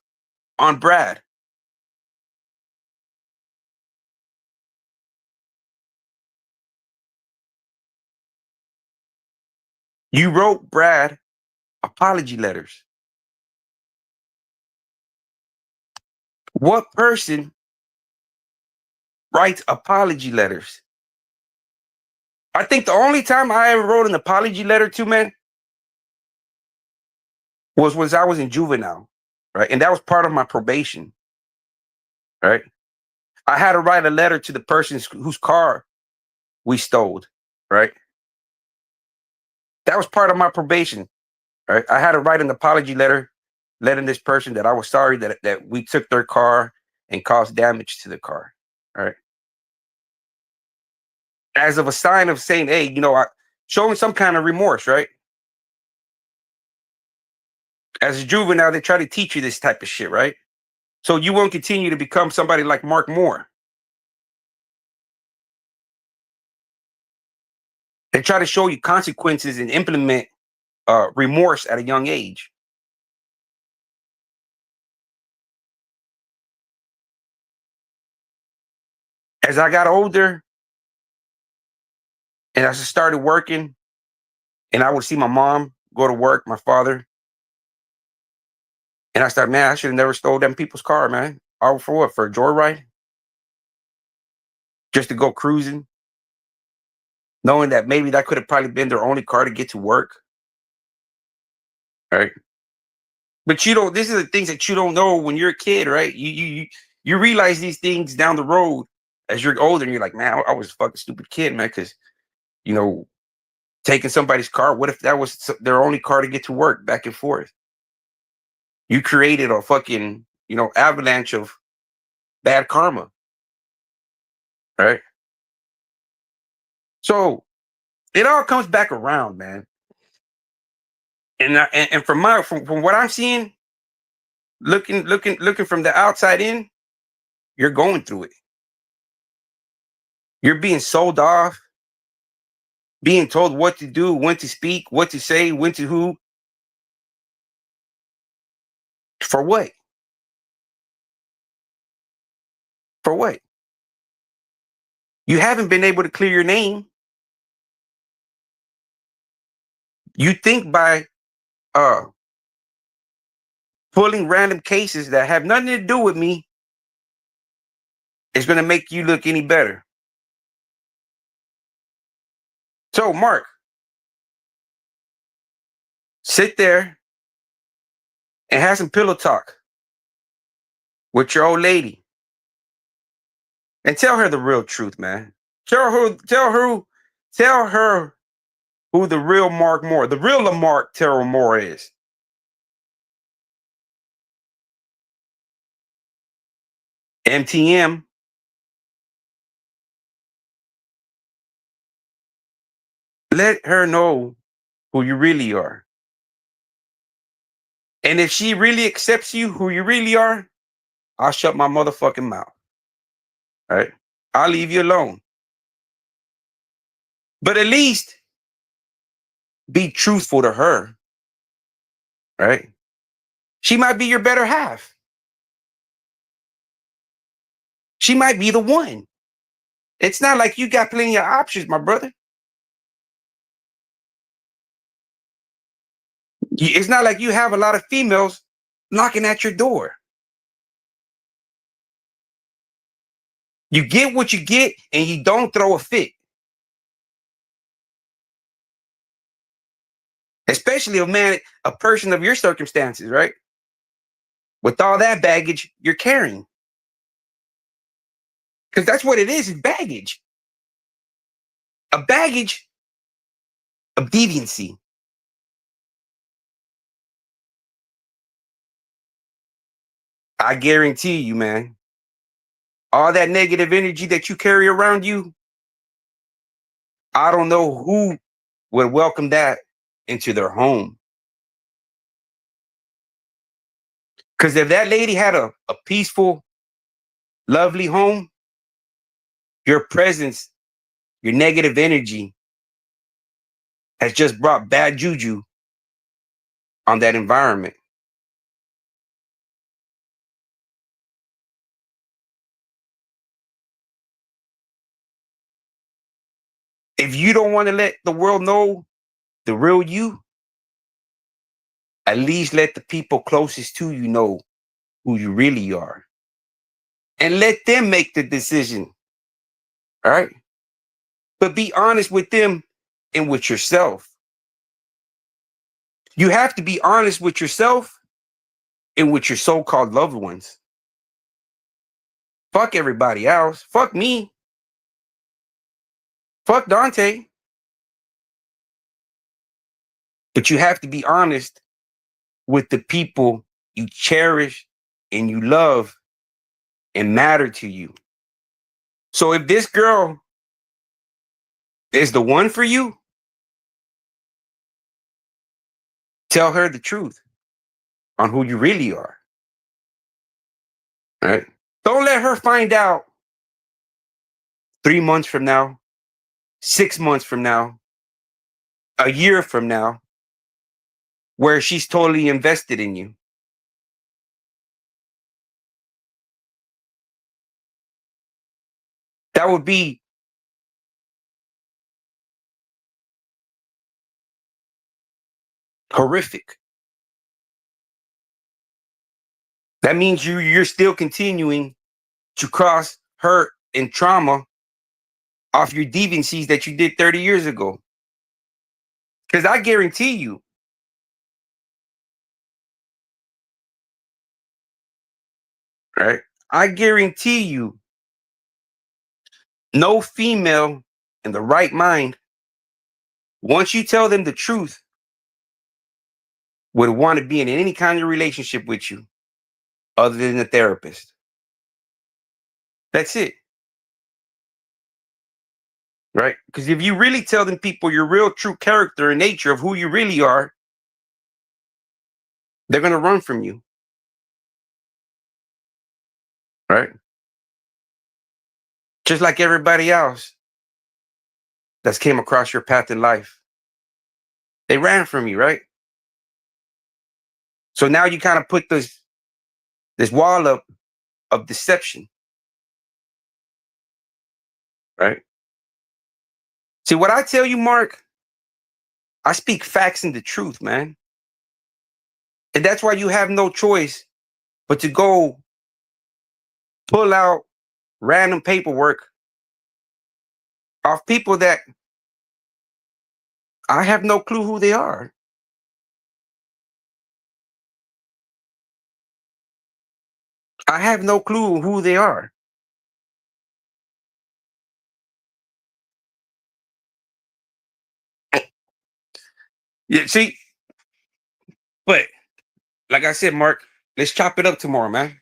on Brad. You wrote Brad apology letters. What person writes apology letters? I think the only time I ever wrote an apology letter to, man, was when I was in juvenile, right? And that was part of my probation, right? I had to write a letter to the person whose car we stole, right? That was part of my probation, right? I had to write an apology letter letting this person that I was sorry that we took their car and caused damage to the car, right? As of a sign of saying, hey, showing some kind of remorse, right? As a juvenile, they try to teach you this type of shit, right? So you won't continue to become somebody like Mark Moore. They try to show you consequences and implement remorse at a young age. As I got older and I started working, and I would see my mom go to work, my father, and I started, man, I should have never stole them people's car, man. All for what? For a joyride? Just to go cruising, knowing that maybe that could have probably been their only car to get to work, right? But you don't. This is the things that you don't know when you're a kid, right? You realize these things down the road as you're older, and you're like, man, I was a fucking stupid kid, man, because you know, taking somebody's car. What if that was their only car to get to work back and forth? You created a fucking avalanche of bad karma, right? So it all comes back around, man. And from what I'm seeing, looking from the outside in, you're going through it. You're being sold off, being told what to do, when to speak, what to say, when to who. For what? For what? You haven't been able to clear your name. You think by pulling random cases that have nothing to do with me is going to make you look any better. So, Mark, sit there and have some pillow talk with your old lady and tell her the real truth, man. Tell her who the real Mark Moore, the real Lamarck Terrell Moore is. MTM. Let her know who you really are. And if she really accepts you, who you really are, I'll shut my motherfucking mouth. All right. I'll leave you alone. But at least be truthful to her, right? She might be your better half. She might be the one. It's not like you got plenty of options, my brother. It's not like you have a lot of females knocking at your door. You get what you get and you don't throw a fit. Especially a person of your circumstances, right? With all that baggage you're carrying. Because that's what it is baggage. A baggage of deviancy. I guarantee you, man, all that negative energy that you carry around you, I don't know who would welcome that into their home. Because if that lady had a peaceful, lovely home, your presence, your negative energy has just brought bad juju on that environment. If you don't want to let the world know the real you, at least let the people closest to you know who you really are. And let them make the decision. All right. But be honest with them and with yourself. You have to be honest with yourself and with your so-called loved ones. Fuck everybody else. Fuck me. Fuck Dante. But you have to be honest with the people you cherish and you love and matter to you. So if this girl is the one for you, tell her the truth on who you really are. Right? Don't let her find out 3 months from now, 6 months from now, a year from now, where she's totally invested in you. That would be horrific. That means you're still continuing to cross hurt and trauma off your deviancies that you did 30 years ago. Because I guarantee you, right? I guarantee you, no female in the right mind, once you tell them the truth, would want to be in any kind of relationship with you other than a therapist. That's it. Right? Because if you really tell them people your real true character and nature of who you really are, they're going to run from you. Right? Just like everybody else that's came across your path in life. They ran from you, right? So now you kind of put this wall up of deception. Right? See, what I tell you, Mark, I speak facts and the truth, man. And that's why you have no choice but to go pull out random paperwork off people that I have no clue who they are. I have no clue who they are. Yeah, see, but like I said, Mark, let's chop it up tomorrow, man.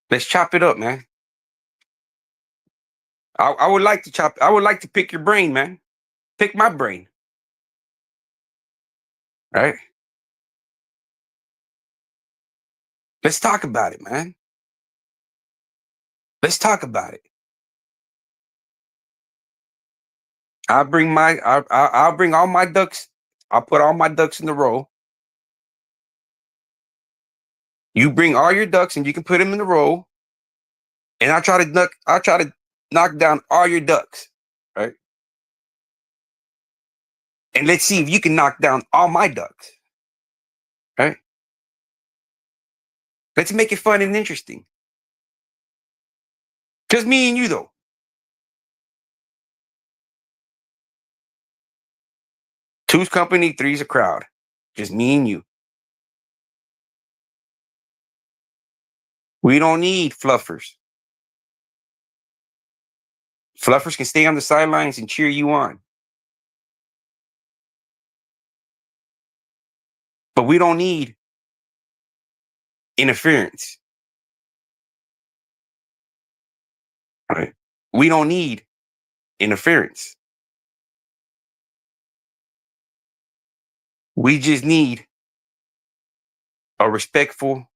Let's chop it up, man. I would like to I would like to pick your brain, man. Pick my brain. All right. Let's talk about it, man. Let's talk about it. I'll bring my I'll bring all my ducks. I'll put all my ducks in the row. You bring all your ducks and you can put them in the row. And I'll try to knock down all your ducks. Right. And let's see if you can knock down all my ducks. Right. Let's make it fun and interesting. Just me and you though. Two's company, three's a crowd. Just me and you. We don't need fluffers. Fluffers can stay on the sidelines and cheer you on. But we don't need interference. Right? We don't need interference. We just need a respectful,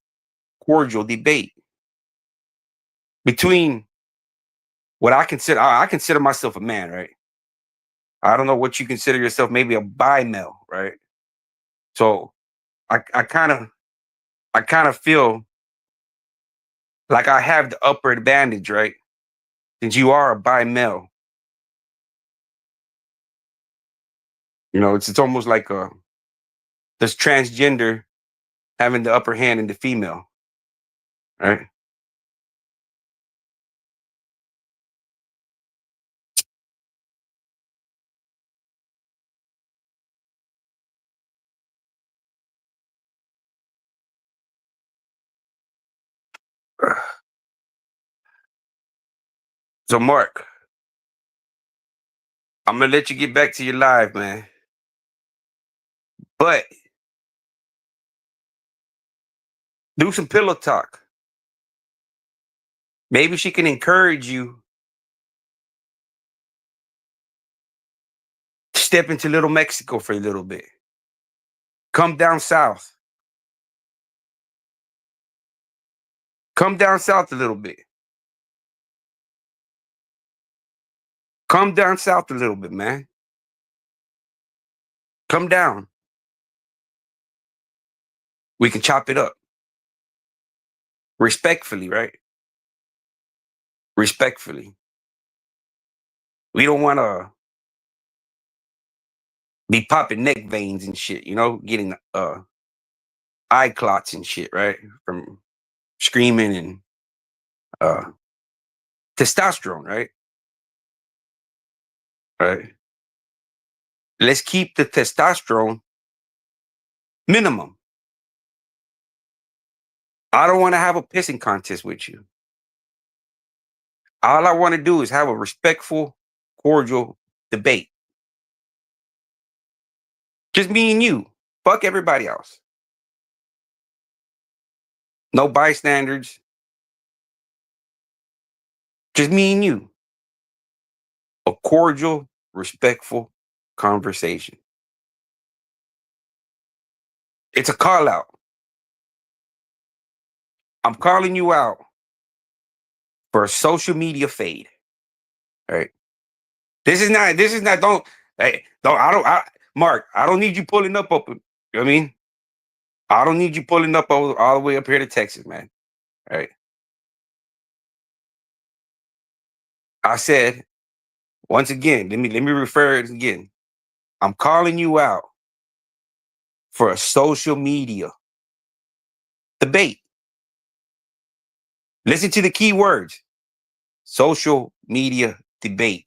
cordial debate between what I consider myself a man, right? I don't know what you consider yourself, maybe a bi male, right? So I kind of feel like I have the upper advantage, right? Since you are a bi male. You know, it's almost like this transgender having the upper hand in the female, right? So Mark, I'm gonna let you get back to your live, man. But do some pillow talk. Maybe she can encourage you to step into Little Mexico for a little bit. Come down south. Come down south a little bit. Come down south a little bit, man. Come down. We can chop it up. Respectfully, right? Respectfully. We don't want to be popping neck veins and shit, you know, getting eye clots and shit, right? From screaming and uh testosterone, right? Right. Let's keep the testosterone minimum. I don't want to have a pissing contest with you. All I want to do is have a respectful, cordial debate. Just me and you. Fuck everybody else. No bystanders. Just me and you. A cordial, respectful conversation. It's a call out. I'm calling you out for a social media fade. All right. This is not, hey, Mark, I don't need you pulling up, you know what I mean? I don't need you pulling up all the way up here to Texas, man. All right. I said, once again, let me refer it again. I'm calling you out for a social media debate. Listen to the key words. Social media debate.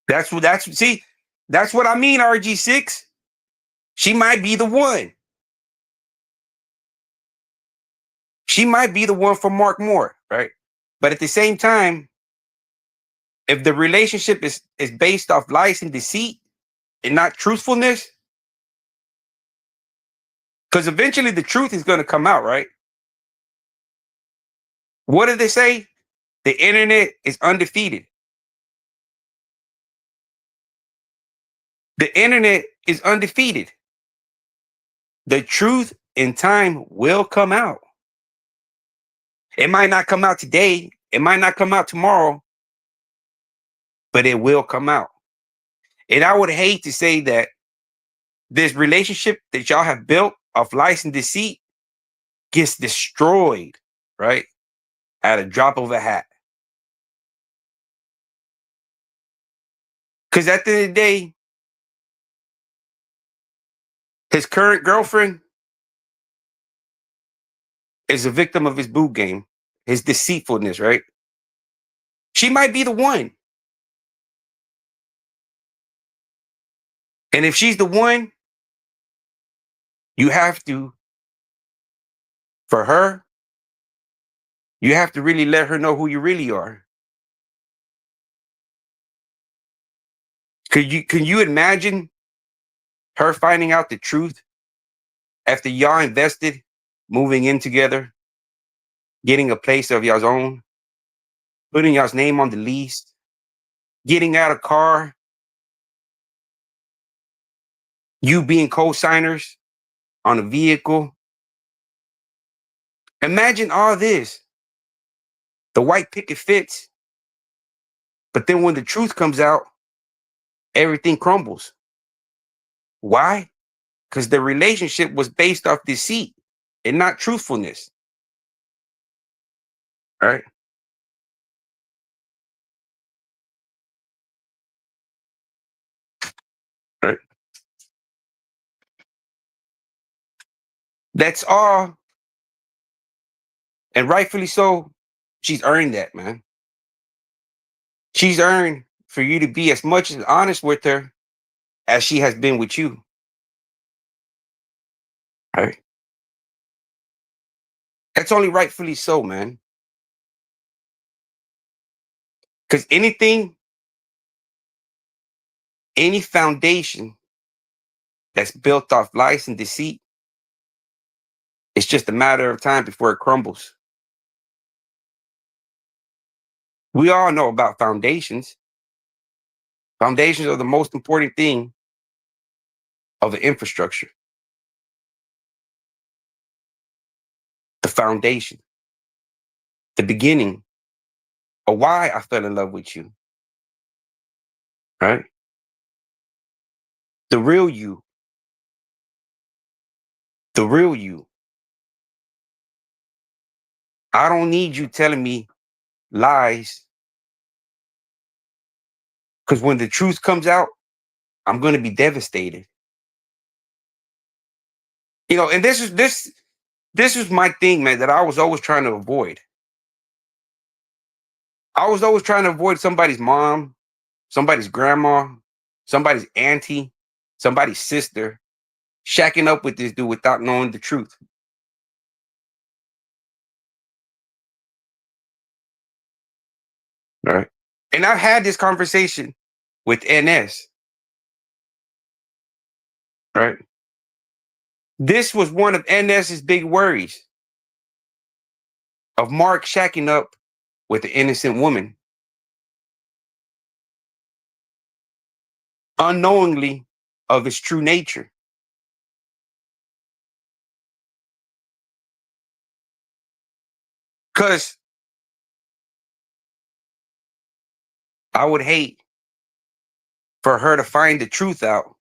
That's what I mean, RG6. She might be the one. She might be the one for Mark Moore, right? But at the same time, if the relationship is based off lies and deceit and not truthfulness, because eventually the truth is going to come out, right? What did they say? The internet is undefeated. The internet is undefeated. The truth in time will come out. It might not come out today. It might not come out tomorrow, but it will come out. And I would hate to say that this relationship that y'all have built of lies and deceit gets destroyed, right? At a drop of a hat. Because at the end of the day, his current girlfriend is a victim of his boo game, his deceitfulness, right? She might be the one. And if she's the one, you have to, for her, you have to really let her know who you really are. Can you imagine her finding out the truth after y'all invested, moving in together, getting a place of y'all's own, putting y'all's name on the lease, getting out a car, you being co-signers on a vehicle? Imagine all this. The white picket fits, but then when the truth comes out, everything crumbles. Why? Because the relationship was based off deceit and not truthfulness. All right. All right. That's all. And rightfully so, she's earned that, man. She's earned for you to be as much as honest with her as she has been with you. All right. That's only rightfully so, man. Because any foundation that's built off lies and deceit, it's just a matter of time before it crumbles. We all know about foundations. Foundations are the most important thing of the infrastructure. The foundation, the beginning of why I fell in love with you, right? The real you, the real you. I don't need you telling me lies because when the truth comes out, I'm going to be devastated. And this is my thing, man, that I was always trying to avoid. I was always trying to avoid somebody's mom, somebody's grandma, somebody's auntie, somebody's sister shacking up with this dude without knowing the truth. Right. And I've had this conversation with NS. Right. This was one of NS's big worries of Mark shacking up with an innocent woman, unknowingly of his true nature. Because I would hate for her to find the truth out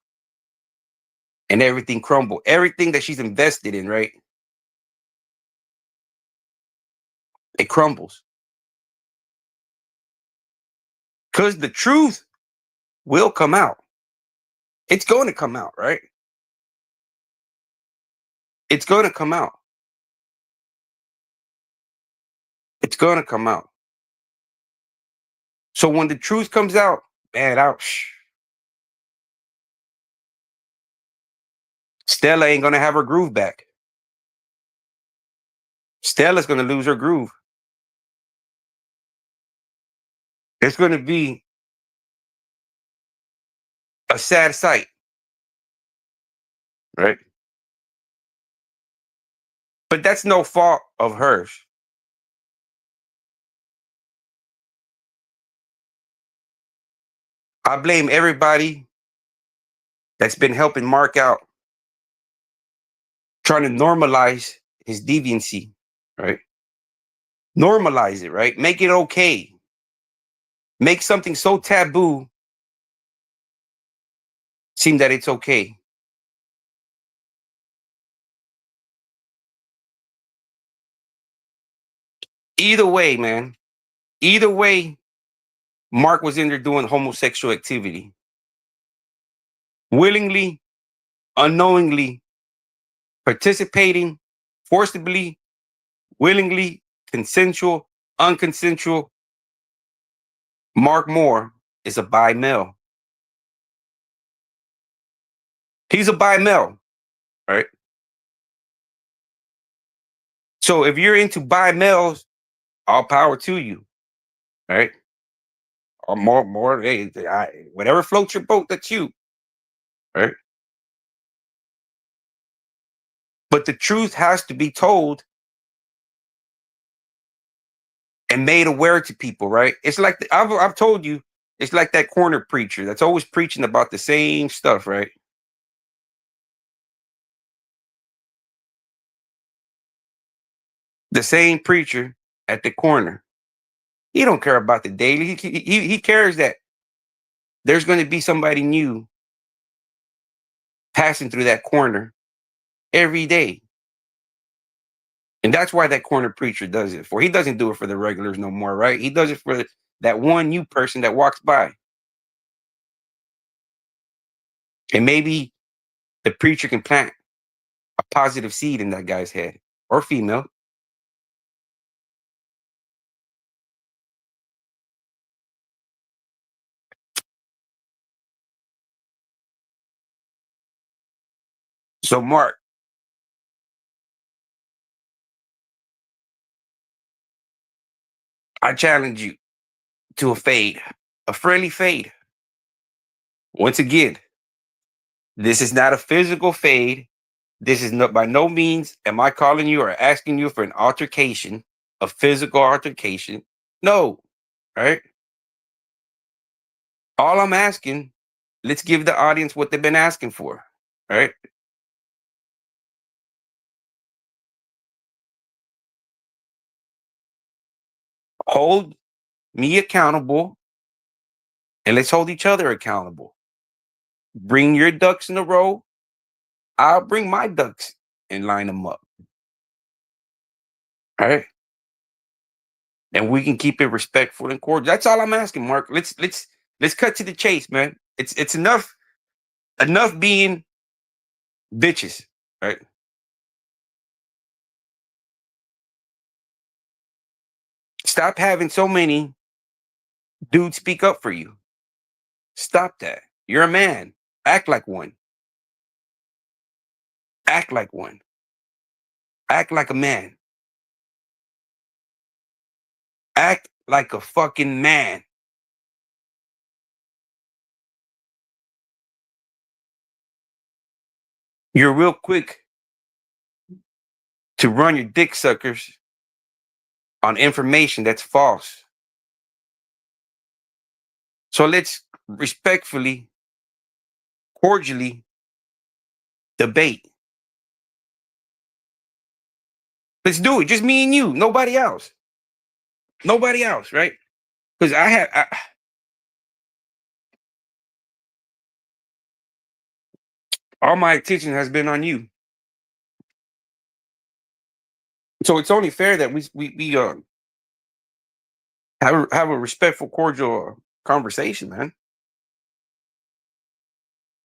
and everything crumble. Everything that she's invested in, right? It crumbles. Because the truth will come out. It's going to come out, right? It's going to come out. It's going to come out. So when the truth comes out, man, Stella ain't going to have her groove back. Stella's going to lose her groove. It's going to be a sad sight, right? But that's no fault of hers. I blame everybody that's been helping Mark out trying to normalize his deviancy, right? Normalize it, right? Make it okay. Make something so taboo seem that it's okay. Either way, man. Either way, Mark was in there doing homosexual activity. Willingly, unknowingly, participating, forcibly, willingly, consensual, unconsensual. Mark Moore is a bi male. He's a bi male, right? So if you're into bi males, all power to you, right? Or more, hey, whatever floats your boat, that's you, right? But the truth has to be told and made aware to people, right? It's like I've told you, it's like that corner preacher that's always preaching about the same stuff, right? The same preacher at the corner. He don't care about the daily. He cares that there's going to be somebody new passing through that corner every day. And that's why that corner preacher does it for. He doesn't do it for the regulars no more, right? He does it for that one new person that walks by. And maybe the preacher can plant a positive seed in that guy's head or female. So, Mark, I challenge you to a fade, a friendly fade. Once again, this is not a physical fade. This is not, by no means am I calling you or asking you for an altercation, a physical altercation. No, right? All I'm asking, let's give the audience what they've been asking for, right? Hold me accountable and let's hold each other accountable. Bring your ducks in a row. I'll bring my ducks and line them up. All right. And we can keep it respectful and cordial. That's all I'm asking, Mark. Let's cut to the chase, man. It's enough being bitches, right? Stop having so many dudes speak up for you. Stop that. You're a man. Act like one. Act like one. Act like a man. Act like a fucking man. You're real quick to run your dick suckers on information that's false. So let's respectfully, cordially debate. Let's do it. Just me and you. Nobody else. Nobody else, right? Because all my attention has been on you. So it's only fair that we have a respectful, cordial conversation, man.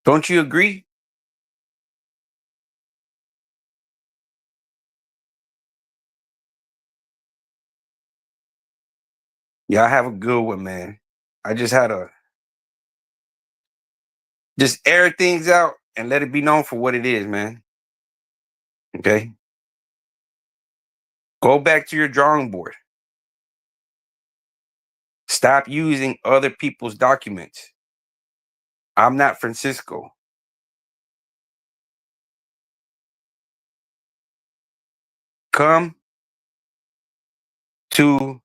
Don't you agree? Yeah, I have a good one, man. I just had to just air things out and let it be known for what it is, man. Okay. Go back to your drawing board. Stop using other people's documents. I'm not Francisco. Come to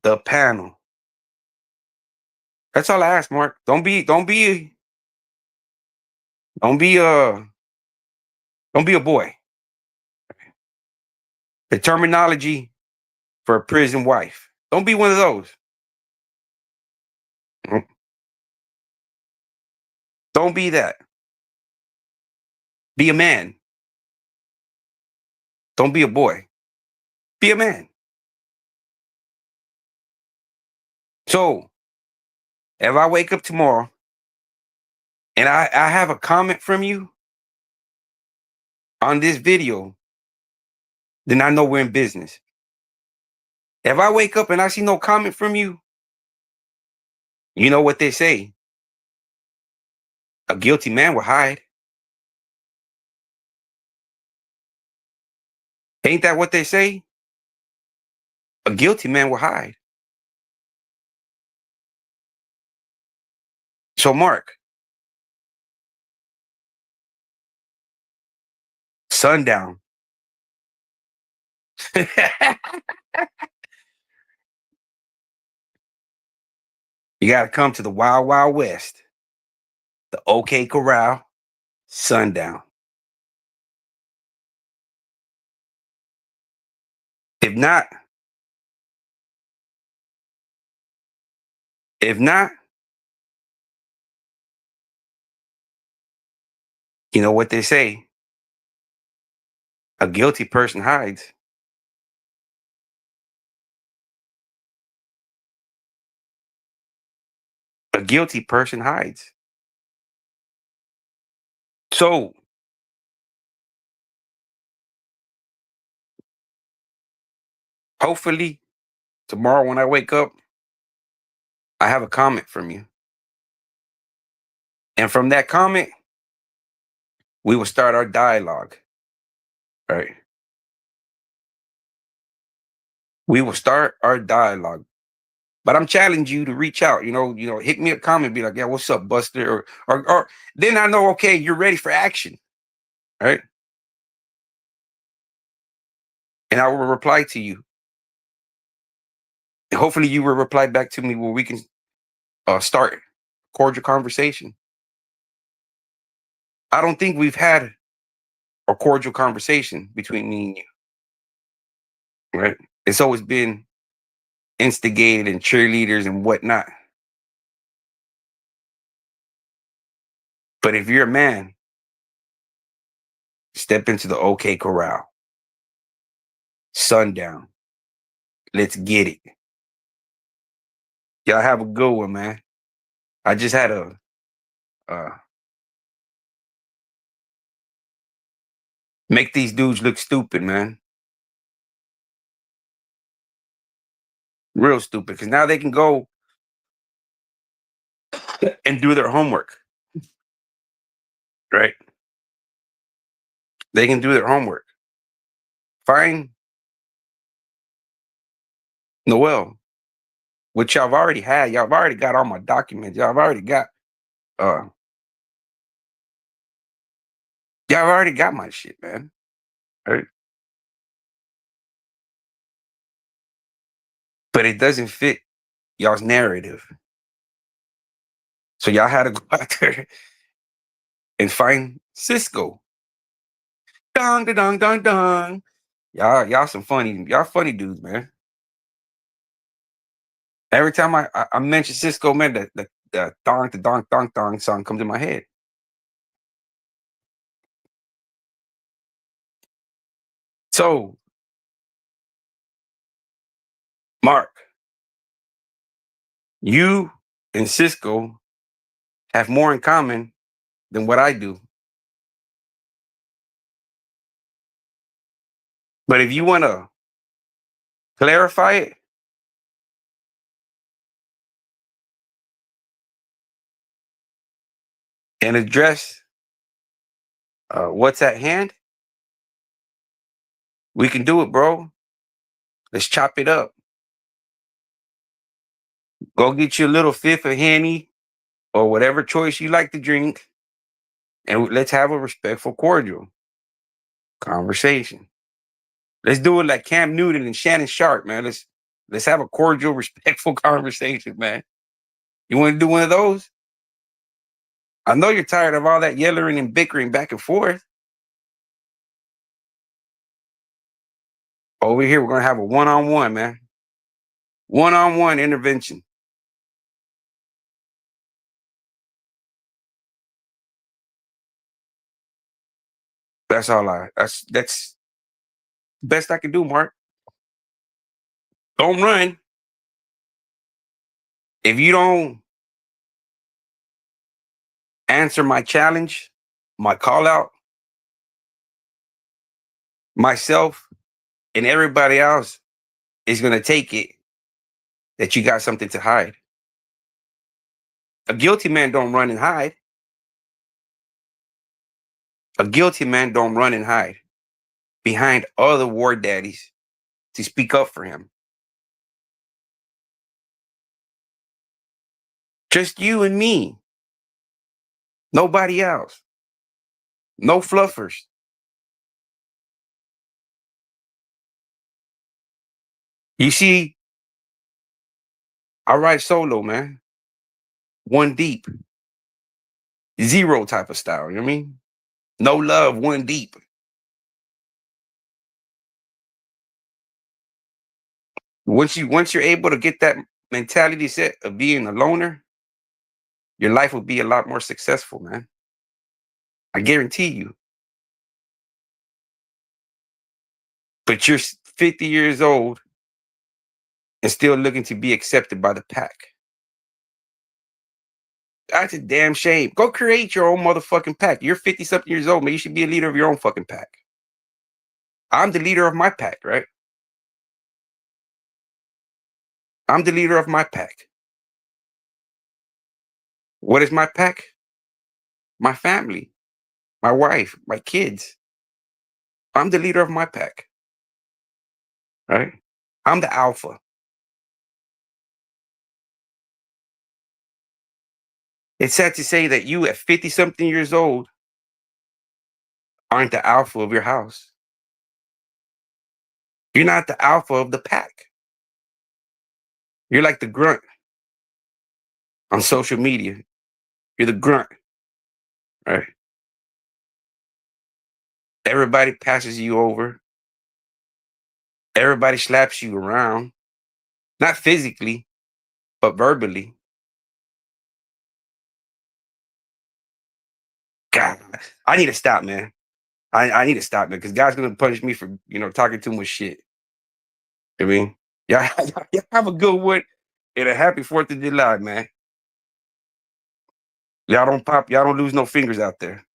the panel. That's all I ask, Mark. Don't be a boy. The terminology for a prison wife. Don't be one of those. Don't be that. Be a man. Don't be a boy. Be a man. So if I wake up tomorrow and I have a comment from you on this video, then I know we're in business. If I wake up and I see no comment from you, you know what they say. A guilty man will hide. Ain't that what they say? A guilty man will hide. So, Mark, sundown. You got to come to the Wild Wild West, the OK Corral, sundown. If not, you know what they say. A guilty person hides. A guilty person hides. So, hopefully, tomorrow when I wake up, I have a comment from you. And from that comment, we will start our dialogue. Right? We will start our dialogue. But I'm challenging you to reach out, hit me a comment, be like, yeah, what's up, Buster? Or then I know, okay, you're ready for action. Right? And I will reply to you. And hopefully you will reply back to me where we can start a cordial conversation. I don't think we've had a cordial conversation between me and you. Right? It's always been instigated and cheerleaders and whatnot. But if you're a man, step into the OK Corral. Sundown. Let's get it. Y'all have a good one, man. I just had a make these dudes look stupid, man. Real stupid. Because now they can go and do their homework. Right? They can do their homework. Find Noel, which y'all have already had. Y'all have already got all my documents. Y'all have already got my shit, man. Right? But it doesn't fit y'all's narrative. So y'all had to go out there and find Cisco. Dong, dong, dong, dong. Y'all funny dudes, man. Every time I mention Cisco, man, the dong song comes in my head. So, Mark, you and Cisco have more in common than what I do. But if you want to clarify it, and address what's at hand, we can do it, bro. Let's chop it up. Go get you a little fifth of Henny or whatever choice you like to drink, and let's have a respectful, cordial conversation. Let's do it like Cam Newton and Shannon Sharp, man. Let's have a cordial, respectful conversation, man. You want to do one of those? I know you're tired of all that yelling and bickering back and forth. Over here, we're gonna have a one-on-one, man. One-on-one intervention. That's best I can do, Mark. Don't run. If you don't answer my challenge, my call out, myself and everybody else is gonna take it that you got something to hide. A guilty man don't run and hide. A guilty man don't run and hide behind other war daddies to speak up for him. Just you and me. Nobody else. No fluffers. You see, I ride solo, man. One deep. Zero type of style. You know what I mean? No love, one deep. Once you're able to get that mentality set of being a loner, your life will be a lot more successful, man. I guarantee you. But you're 50 years old and still looking to be accepted by the pack. That's a damn shame. Go create your own motherfucking pack. You're 50 something years old, man. You should be a leader of your own fucking pack. I'm the leader of my pack, right? I'm the leader of my pack. What is my pack? My family, my wife, my kids. I'm the leader of my pack, right? I'm the alpha. It's sad to say that you at 50 something years old aren't the alpha of your house. You're not the alpha of the pack. You're like the grunt on social media. You're the grunt, right? Everybody passes you over. Everybody slaps you around, not physically, but verbally. God, I need to stop, man. I need to stop, man, because God's gonna punish me for talking too much shit. I mean, yeah, y'all have a good one and a happy 4th of July, man. Y'all don't lose no fingers out there.